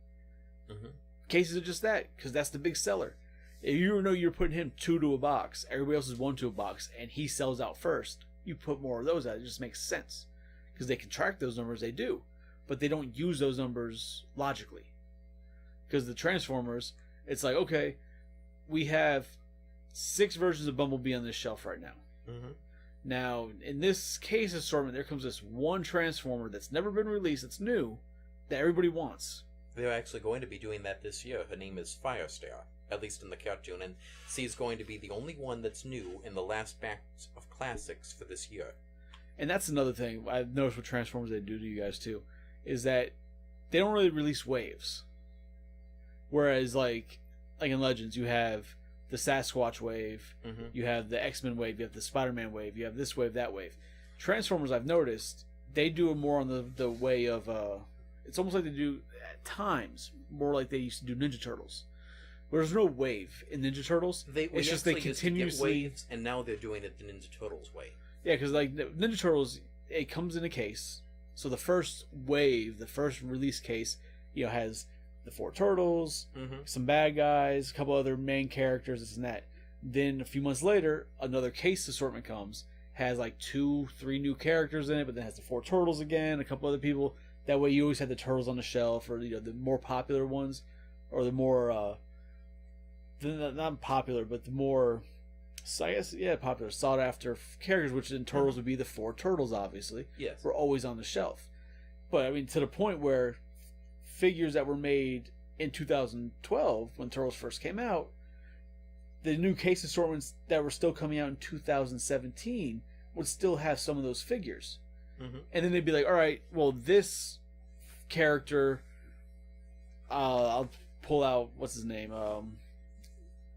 Mm-hmm. Cases of just that, because that's the big seller. If you know you're putting him 2 to a box, everybody else is 1 to a box, and he sells out first, you put more of those out. It just makes sense. Because they can track those numbers, they do. But they don't use those numbers logically. Because the Transformers, it's like, okay, we have 6 versions of Bumblebee on this shelf right now. Mm-hmm. Now, in this case assortment, there comes this one Transformer that's never been released, that's new, that everybody wants. They're actually going to be doing that this year. Her name is Firestar, at least in the cartoon, and she's going to be the only one that's new in the last batch of classics for this year. And that's another thing I've noticed with Transformers they do to you guys too, is that they don't really release waves. Whereas like in Legends, you have the Sasquatch wave, Mm-hmm. you have the X-Men wave, you have the Spider-Man wave, you have this wave, that wave. Transformers, I've noticed, they do it more on the way of, it's almost like they do, at times, more like they used to do Ninja Turtles. Where there's no wave in Ninja Turtles. It's just they continuously... waves, and now they're doing it the Ninja Turtles way. Yeah, because like Ninja Turtles, it comes in a case. So the first wave, the first release case, has the 4 turtles, Mm-hmm. some bad guys, a couple other main characters, this and that. Then a few months later, another case assortment comes, has like 2-3 new characters in it, but then has the 4 turtles again, a couple other people. That way, you always have the turtles on the shelf, or the more popular ones, or the more not popular, but the more, so I guess, popular, sought after characters, which in Turtles would be the 4 turtles, obviously. Yes. Were always on the shelf. But I mean, to the point where figures that were made in 2012, when Turtles first came out, the new case assortments that were still coming out in 2017 would still have some of those figures. Mm-hmm. And then they'd be like, all right, well, this character, I'll pull out, what's his name?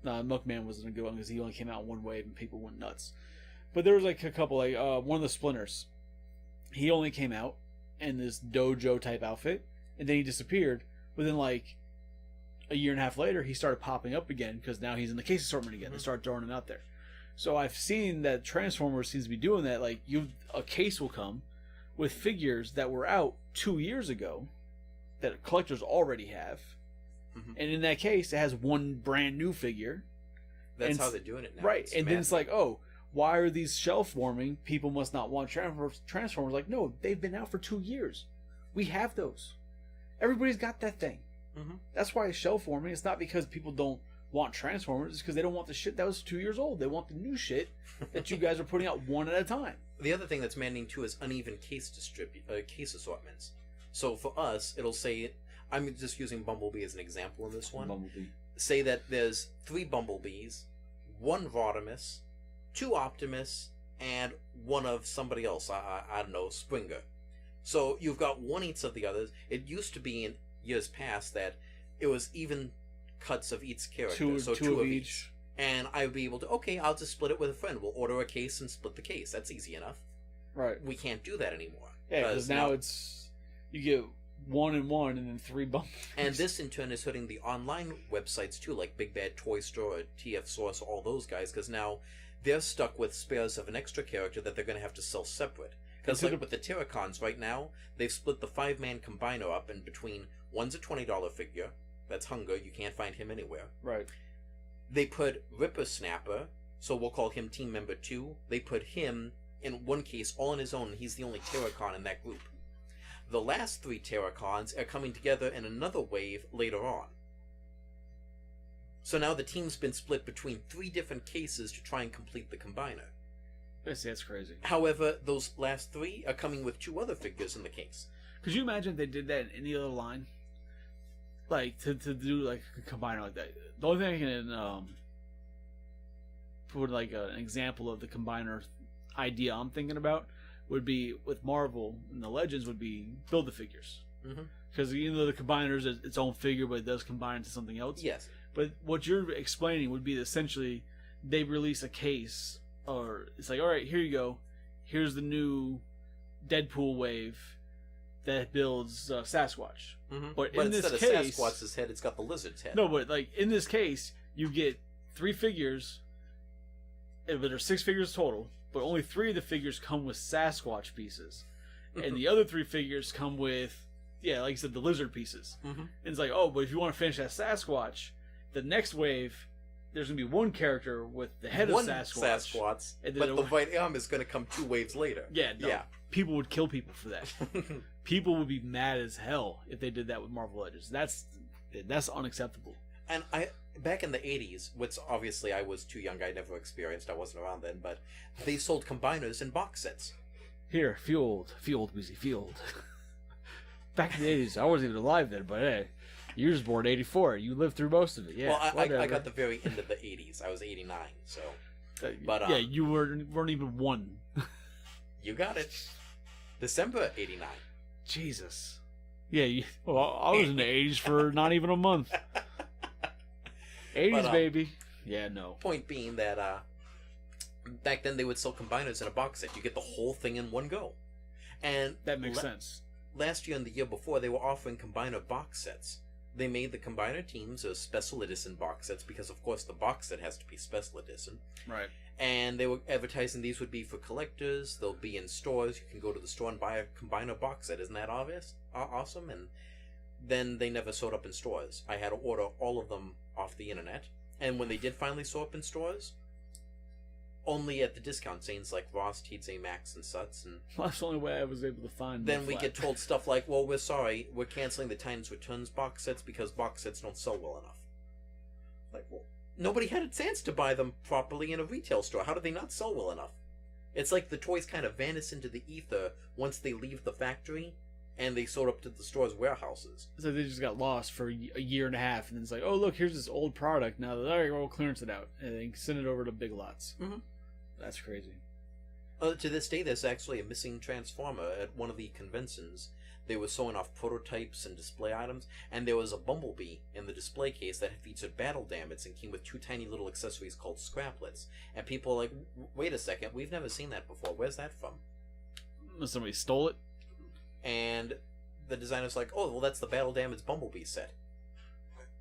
Milkman wasn't a good one because he only came out in one wave and people went nuts. But there was like a couple, like one of the Splinters. He only came out in this dojo type outfit, and then he disappeared. But then like a year and a half later, he started popping up again because now he's in the case assortment again. Mm-hmm. They started throwing him out there. So I've seen that Transformers seems to be doing that. Like a case will come with figures that were out 2 years ago that collectors already have. Mm-hmm. And in that case, it has one brand new figure. That's how they're doing it now. Right. It's and massive. then it's like, oh, why are these shelf warming? People must not want Transformers. Like, no, they've been out for 2 years. We have those. Everybody's got that thing. Mhm. That's why it's shelf warming. It's not because people don't want Transformers. It's because they don't want the shit that was 2 years old. They want the new shit that you guys are putting out one at a time. The other thing that's maddening too is uneven case assortments. So for us, it'll say, I'm just using Bumblebee as an example in this one. Bumblebee. Say that there's 3 Bumblebees, 1 Rodimus, 2 Optimus, and 1 of somebody else. I don't know, Springer. So you've got 1 each of the others. It used to be in years past that it was even cuts of each character. Two of each. And I would be able to, okay, I'll just split it with a friend. We'll order a case and split the case. That's easy enough. Right. We can't do that anymore. Yeah, because now it's, you get 1 and 1 and then 3 Bumblebees. And this in turn is hurting the online websites too, like Big Bad Toy Store, or TF Source, all those guys, because now they're stuck with spares of an extra character that they're going to have to sell separate. Because like with the Terracons right now, they've split the 5-man combiner up in between. One's a $20 figure. That's Hunger. You can't find him anywhere. Right. They put Ripper Snapper, so we'll call him Team Member 2. They put him in one case all on his own. He's the only Terracon in that group. The last 3 Terracons are coming together in another wave later on. So now the team's been split between 3 different cases to try and complete the combiner. That's crazy. However, those last 3 are coming with 2 other figures in the case. Could you imagine if they did that in any other line? Like, to do, like, a combiner like that. The only thing I can, put, like, an example of the combiner idea I'm thinking about would be, with Marvel and the Legends, would be Build-A-Figures. Because even though the combiner is its own figure, but it does combine into something else. Yes. But what you're explaining would be essentially, they release a case, or it's like, alright, here you go. Here's the new Deadpool wave that builds Sasquatch. But in instead this of case, Sasquatch's head, it's got the lizard's head. no, but like in this case, you get 3 figures, but there's 6 figures total. But only 3 of the figures come with Sasquatch pieces, and the other 3 figures come with, yeah, like you said, the lizard pieces. And it's like, oh, but if you want to finish that Sasquatch, the next wave, there's gonna be 1 character with the head of Sasquatch, but the white arm is gonna come 2 waves later. Yeah, no, people would kill people for that. People would be mad as hell if they did that with Marvel Legends. That's unacceptable. And back in the 80s, which obviously I was too young, I never experienced, I wasn't around then, but they sold combiners in box sets. Here, fueled, Weizie, fueled. Back in the 80s, I wasn't even alive then, but hey, you were just born in 84. You lived through most of it. Yeah, well, I got the very end of the 80s. I was 89, so. But yeah, you weren't even 1. You got it. December 89. Jesus. Yeah, well, I was in the 80s for not even a month. 80s, baby. Yeah, no. Point being that back then they would sell combiners in a box set. You get the whole thing in one go. And that makes sense. Last year and the year before, they were offering combiner box sets. They made the combiner teams as special edition box sets because, of course, the box set has to be special edition. Right. And they were advertising these would be for collectors. They'll be in stores. You can go to the store and buy a combiner box set. Isn't that obvious? Awesome? And then they never showed up in stores. I had to order all of them off the internet. And when they did finally show up in stores, only at the discount chains like Ross, TJ Maxx, and such. And well, that's the only way I was able to find. Then we get told stuff like, "Well, we're sorry, we're canceling the Titans Returns box sets because box sets don't sell well enough." Like, well, nobody had a chance to buy them properly in a retail store. How did they not sell well enough? It's like the toys kind of vanish into the ether once they leave the factory and they sold up to the store's warehouses. So they just got lost for a year and a half, and then it's like, "Oh, look, here's this old product. Now, all right, we'll clearance it out and then send it over to Big Lots." That's crazy. To this day, there's actually a missing Transformer at one of the conventions. They were showing off prototypes and display items, and there was a Bumblebee in the display case that featured battle damage and came with 2 tiny little accessories called scraplets. And people are like, "Wait a second, we've never seen that before. Where's that from?" Somebody stole it. And the designer's like, "Oh, well, that's the battle damage Bumblebee set."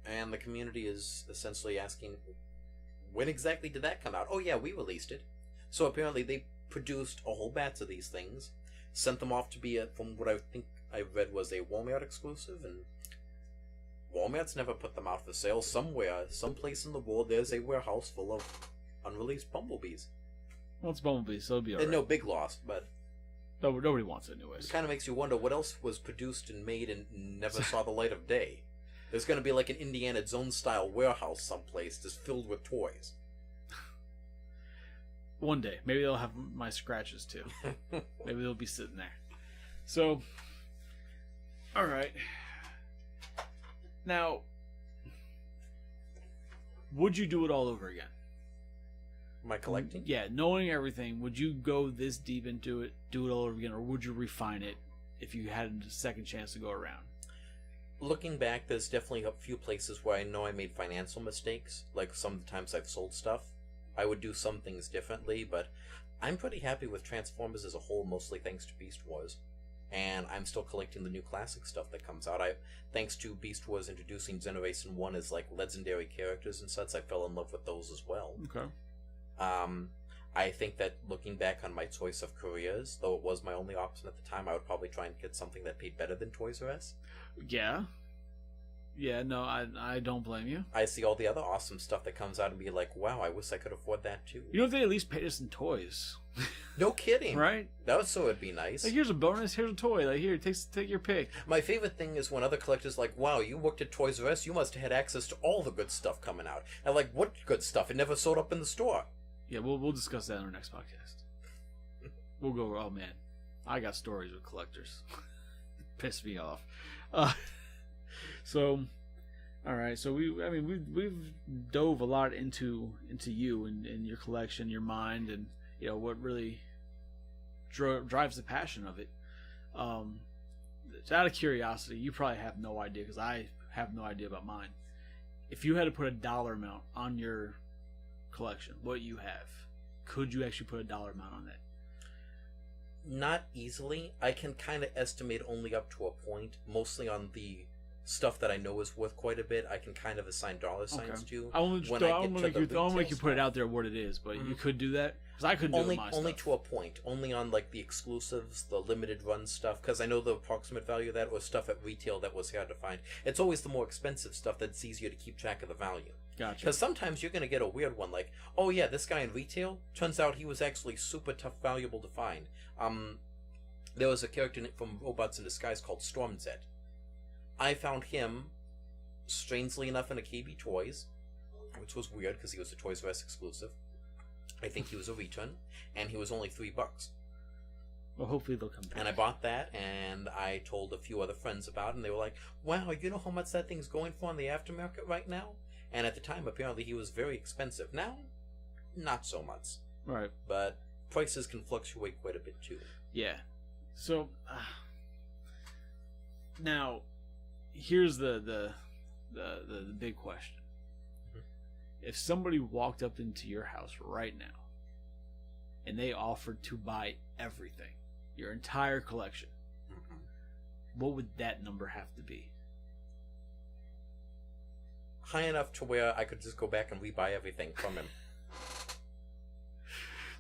And the community is essentially asking, when exactly did that come out? "Oh yeah, we released it." So apparently they produced a whole batch of these things, sent them off to be, from what I think I read, was a Walmart exclusive, and Walmart's never put them out for sale. Somewhere, someplace in the world, there's a warehouse full of unreleased Bumblebees. Well, it's Bumblebee, so it'll be alright. And no big loss, but nobody wants it anyways. It kind of makes you wonder what else was produced and made and never saw the light of day. There's going to be like an Indiana Jones style warehouse someplace just filled with toys. One day, maybe they'll have my scratches too. Maybe they'll be sitting there. So, all right. Now, would you do it all over again? Am I collecting? Yeah, knowing everything, would you go this deep into it, do it all over again, or would you refine it if you had a second chance to go around? Looking back, there's definitely a few places where I know I made financial mistakes, like some of the times I've sold stuff. I would do some things differently, but I'm pretty happy with Transformers as a whole, mostly thanks to Beast Wars. And I'm still collecting the new classic stuff that comes out. Thanks to Beast Wars introducing Generation 1 as like legendary characters and such, I fell in love with those as well. Okay. I think that looking back on my choice of careers, though it was my only option at the time, I would probably try and get something that paid better than Toys R Us. Yeah. Yeah, no, I don't blame you. I see all the other awesome stuff that comes out and be like, wow, I wish I could afford that too. You know, if they at least paid us in toys. No kidding. Right? That would so it'd be nice. Like, here's a bonus, here's a toy. Like, here, take your pick. My favorite thing is when other collectors like, wow, you worked at Toys R Us, you must have had access to all the good stuff coming out. And like, what good stuff? It never showed up in the store. Yeah, we'll discuss that in our next podcast. We'll go, oh man, I got stories with collectors. Piss me off. So, all right. So we've dove a lot into you and your collection, your mind, and you know what really drives the passion of it. Out of curiosity, you probably have no idea because I have no idea about mine. If you had to put a dollar amount on your collection, what you have, could you actually put a dollar amount on that? Not easily. I can kind of estimate only up to a point, mostly on the stuff that I know is worth quite a bit. I can kind of assign dollar signs to. I won't make you put it out there what it is, but you could do that because I couldn't do it with my only stuff. to a point. Only on like the exclusives, the limited run stuff, because I know the approximate value of that was stuff at retail that was hard to find. It's always the more expensive stuff that's easier to keep track of the value. Gotcha. Because sometimes you're going to get a weird one, like, oh yeah, this guy in retail, turns out he was actually super tough, valuable to find. There was a character from Robots in Disguise called Stormzed. I found him, strangely enough, in a KB Toys, which was weird because he was a Toys R Us exclusive. I think he was a return, and he was only $3. Well, hopefully they'll come back. And I bought that, and I told a few other friends about it, and they were like, wow, you know how much that thing's going for on the aftermarket right now? And at the time, apparently, he was very expensive. Now, not so much. Right. But prices can fluctuate quite a bit, too. Yeah. So, now, here's the big question. Mm-hmm. If somebody walked up into your house right now, and they offered to buy everything, your entire collection, what would that number have to be? High enough to where I could just go back and rebuy everything from him.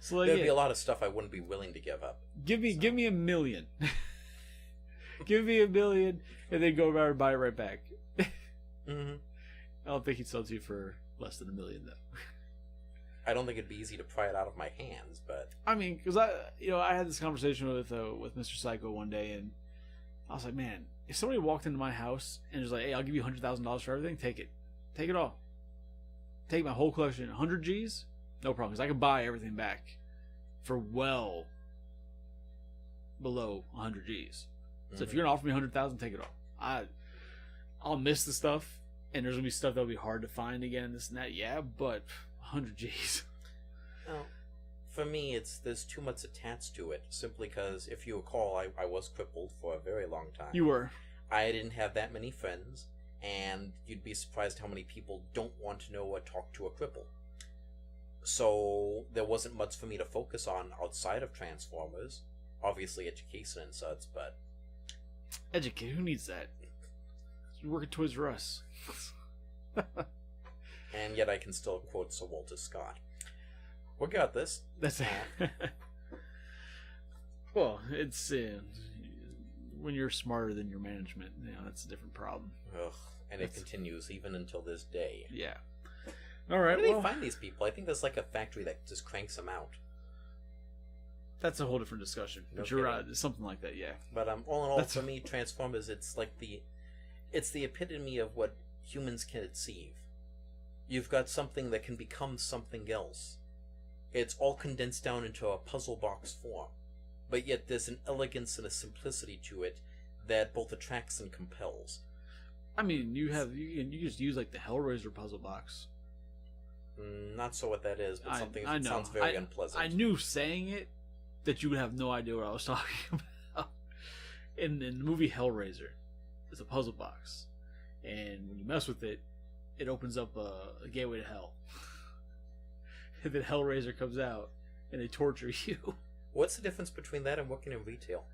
So like, there'd be a lot of stuff I wouldn't be willing to give up. Give me $1 million. Give me $1 million, and then go around and buy it right back. Mm-hmm. I don't think he'd sell to you for less than $1 million, though. I don't think it'd be easy to pry it out of my hands, but I mean, because I had this conversation with Mr. Psycho one day, and I was like, man, if somebody walked into my house and was like, hey, I'll give you $100,000 for everything, take it all, take my whole collection, 100 G's, no problem, because I could buy everything back for well below 100 G's. So if you're gonna offer me 100,000, take it all. I'll miss the stuff, and there's gonna be stuff that'll be hard to find again, this and that. Yeah, but 100 G's. Well, for me, there's too much attached to it. Simply because, if you recall, I was crippled for a very long time. You were. I didn't have that many friends, and you'd be surprised how many people don't want to know or talk to a cripple. So there wasn't much for me to focus on outside of Transformers. Obviously, education and such, but educate. Who needs that? You work at Toys R Us. And yet I can still quote Sir Walter Scott. We got this. That's it. Well, it's when you're smarter than your management, that's a different problem. Ugh, and it continues even until this day. Yeah. All right. Where do they find these people? I think there's like a factory that just cranks them out. That's a whole different discussion. No but you're right. Something like that, yeah. But all in all, for me, Transformers, it's like It's the epitome of what humans can conceive. You've got something that can become something else. It's all condensed down into a puzzle box form, but yet there's an elegance and a simplicity to it that both attracts and compels. I mean, you just use like the Hellraiser puzzle box. Not so what that is, but something I that know. sounds very unpleasant. I knew saying it that you would have no idea what I was talking about. In the movie Hellraiser, it's a puzzle box, and when you mess with it, it opens up a gateway to hell. And then Hellraiser comes out, and they torture you. What's the difference between that and working in retail?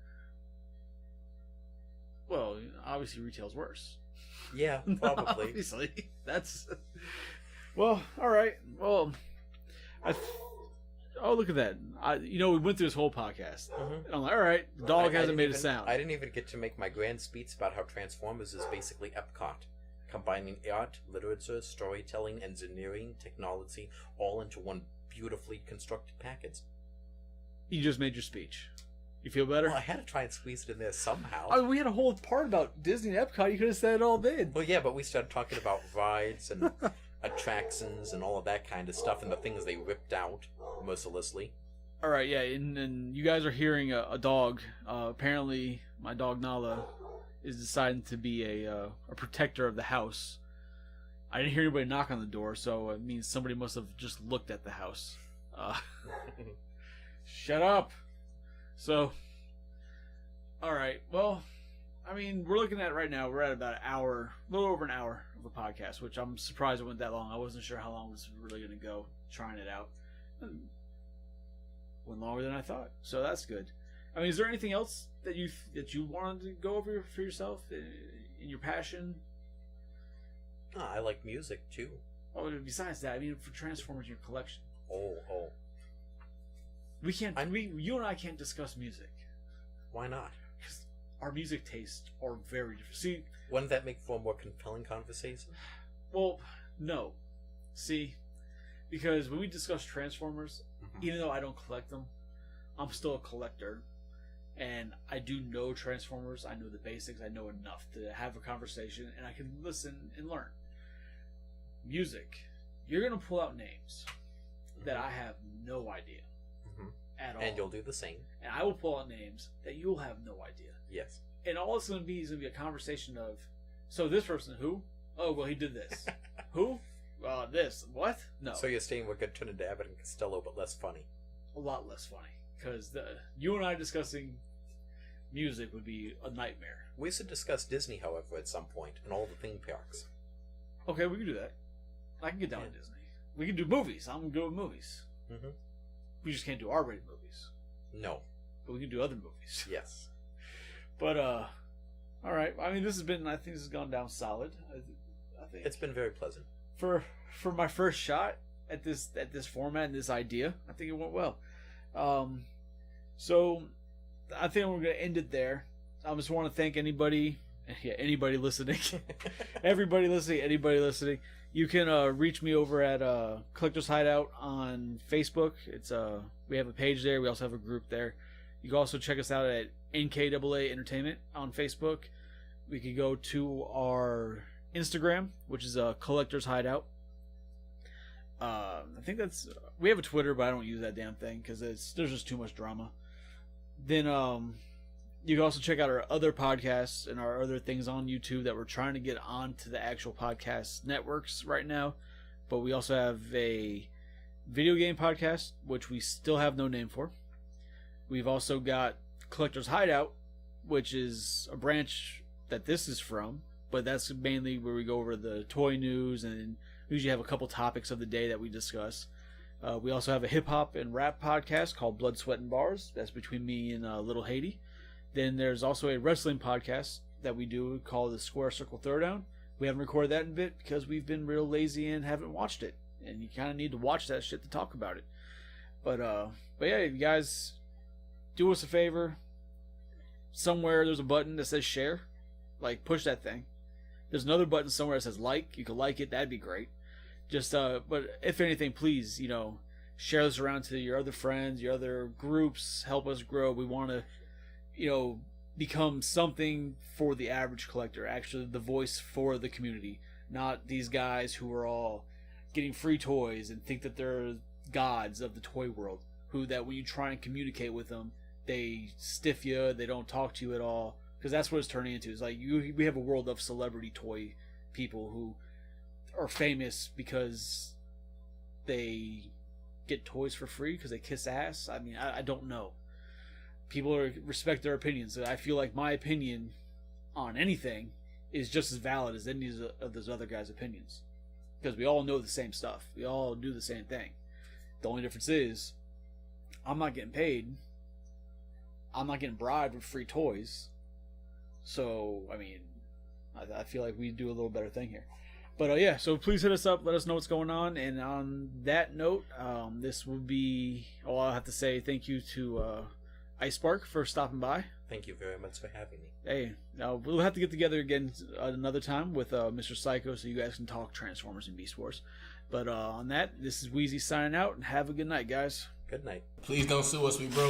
Well, obviously retail's worse. Yeah, probably. Obviously, that's. Well, all right. Well, oh, look at that! We went through this whole podcast, and I'm like, all right, the dog hasn't made a sound. I didn't even get to make my grand speech about how Transformers is basically Epcot, combining art, literature, storytelling, engineering, technology, all into one beautifully constructed package. You just made your speech. You feel better? Well, I had to try and squeeze it in there somehow. I mean, we had a whole part about Disney and Epcot. You could have said it all then. Well, yeah, but we started talking about rides and attractions and all of that kind of stuff, and the things they ripped out mercilessly. All right, yeah, and you guys are hearing a dog. Apparently, my dog Nala is deciding to be a protector of the house. I didn't hear anybody knock on the door, so it means somebody must have just looked at the house. Shut up. So, all right. Well, I mean, we're looking at right now. We're at about an hour, a little over an hour of a podcast, which I'm surprised it went that long. I wasn't sure how long this was really going to go. Trying it out, went longer than I thought. So that's good. I mean, is there anything else that you wanted to go over for yourself in your passion? I like music too. Oh, besides that, I mean, for Transformers in your collection. Oh. We can't. You and I can't discuss music. Why not? Because our music tastes are very different. See, wouldn't that make for a more compelling conversation? Well, no. See, because when we discuss Transformers, even though I don't collect them, I'm still a collector, and I do know Transformers. I know the basics. I know enough to have a conversation, and I can listen and learn. Music, you're gonna pull out names that I have no idea. At all. And you'll do the same. And I will pull out names that you'll have no idea. Yes. And all it's going to be is going to be a conversation of, so this person, who? Oh, well, he did this. Who? This. What? No. So you're staying with good Trinidad Abbott and Costello, but less funny. A lot less funny. Because you and I discussing music would be a nightmare. We should discuss Disney, however, at some point, and all the theme parks. Okay, we can do that. I can get down with Disney. We can do movies. I'm good with movies. We just can't do R-rated movies. No. But we can do other movies. Yes. But, all right. I mean, I think this has gone down solid. I think it's been very pleasant. For my first shot at this format and this idea, I think it went well. So I think we're going to end it there. I just want to thank anybody listening. Everybody listening, anybody listening. You can reach me over at Collector's Hideout on Facebook. It's we have a page there. We also have a group there. You can also check us out at NKAA Entertainment on Facebook. We could go to our Instagram, which is Collector's Hideout. I think we have a Twitter, but I don't use that damn thing because there's just too much drama. Then you can also check out our other podcasts and our other things on YouTube that we're trying to get onto the actual podcast networks right now. But we also have a video game podcast, which we still have no name for. We've also got Collector's Hideout, which is a branch that this is from, but that's mainly where we go over the toy news and usually have a couple topics of the day that we discuss. We also have a hip-hop and rap podcast called Blood, Sweat, and Bars. That's between me and Little Haiti. Then there's also a wrestling podcast that we do called the Square Circle Throwdown. We haven't recorded that in a bit because we've been real lazy and haven't watched it. And you kind of need to watch that shit to talk about it. But yeah, you guys, do us a favor. Somewhere there's a button that says share. Like, push that thing. There's another button somewhere that says like. You can like it. That'd be great. Just, but if anything, please, share this around to your other friends, your other groups. Help us grow. We want to, become something for the average collector, actually the voice for the community, not these guys who are all getting free toys and think that they're gods of the toy world, who that when you try and communicate with them, they stiff you, they don't talk to you at all, because that's what it's turning into. It's like we have a world of celebrity toy people who are famous because they get toys for free because they kiss ass. I mean, I don't know. People respect their opinions. I feel like my opinion on anything is just as valid as any of those other guys' opinions, because we all know the same stuff. We all do the same thing. The only difference is I'm not getting paid. I'm not getting bribed with free toys. So, I mean, I feel like we do a little better thing here. But yeah, so please hit us up. Let us know what's going on. And on that note, this will be all I'll have to say. Thank you to Icebark for stopping by. Thank you very much for having me. Hey, now we'll have to get together again another time with Mr. Psycho so you guys can talk Transformers and Beast Wars. But on that, this is Weizie signing out, and have a good night, guys. Good night. Please don't sue us, we broke.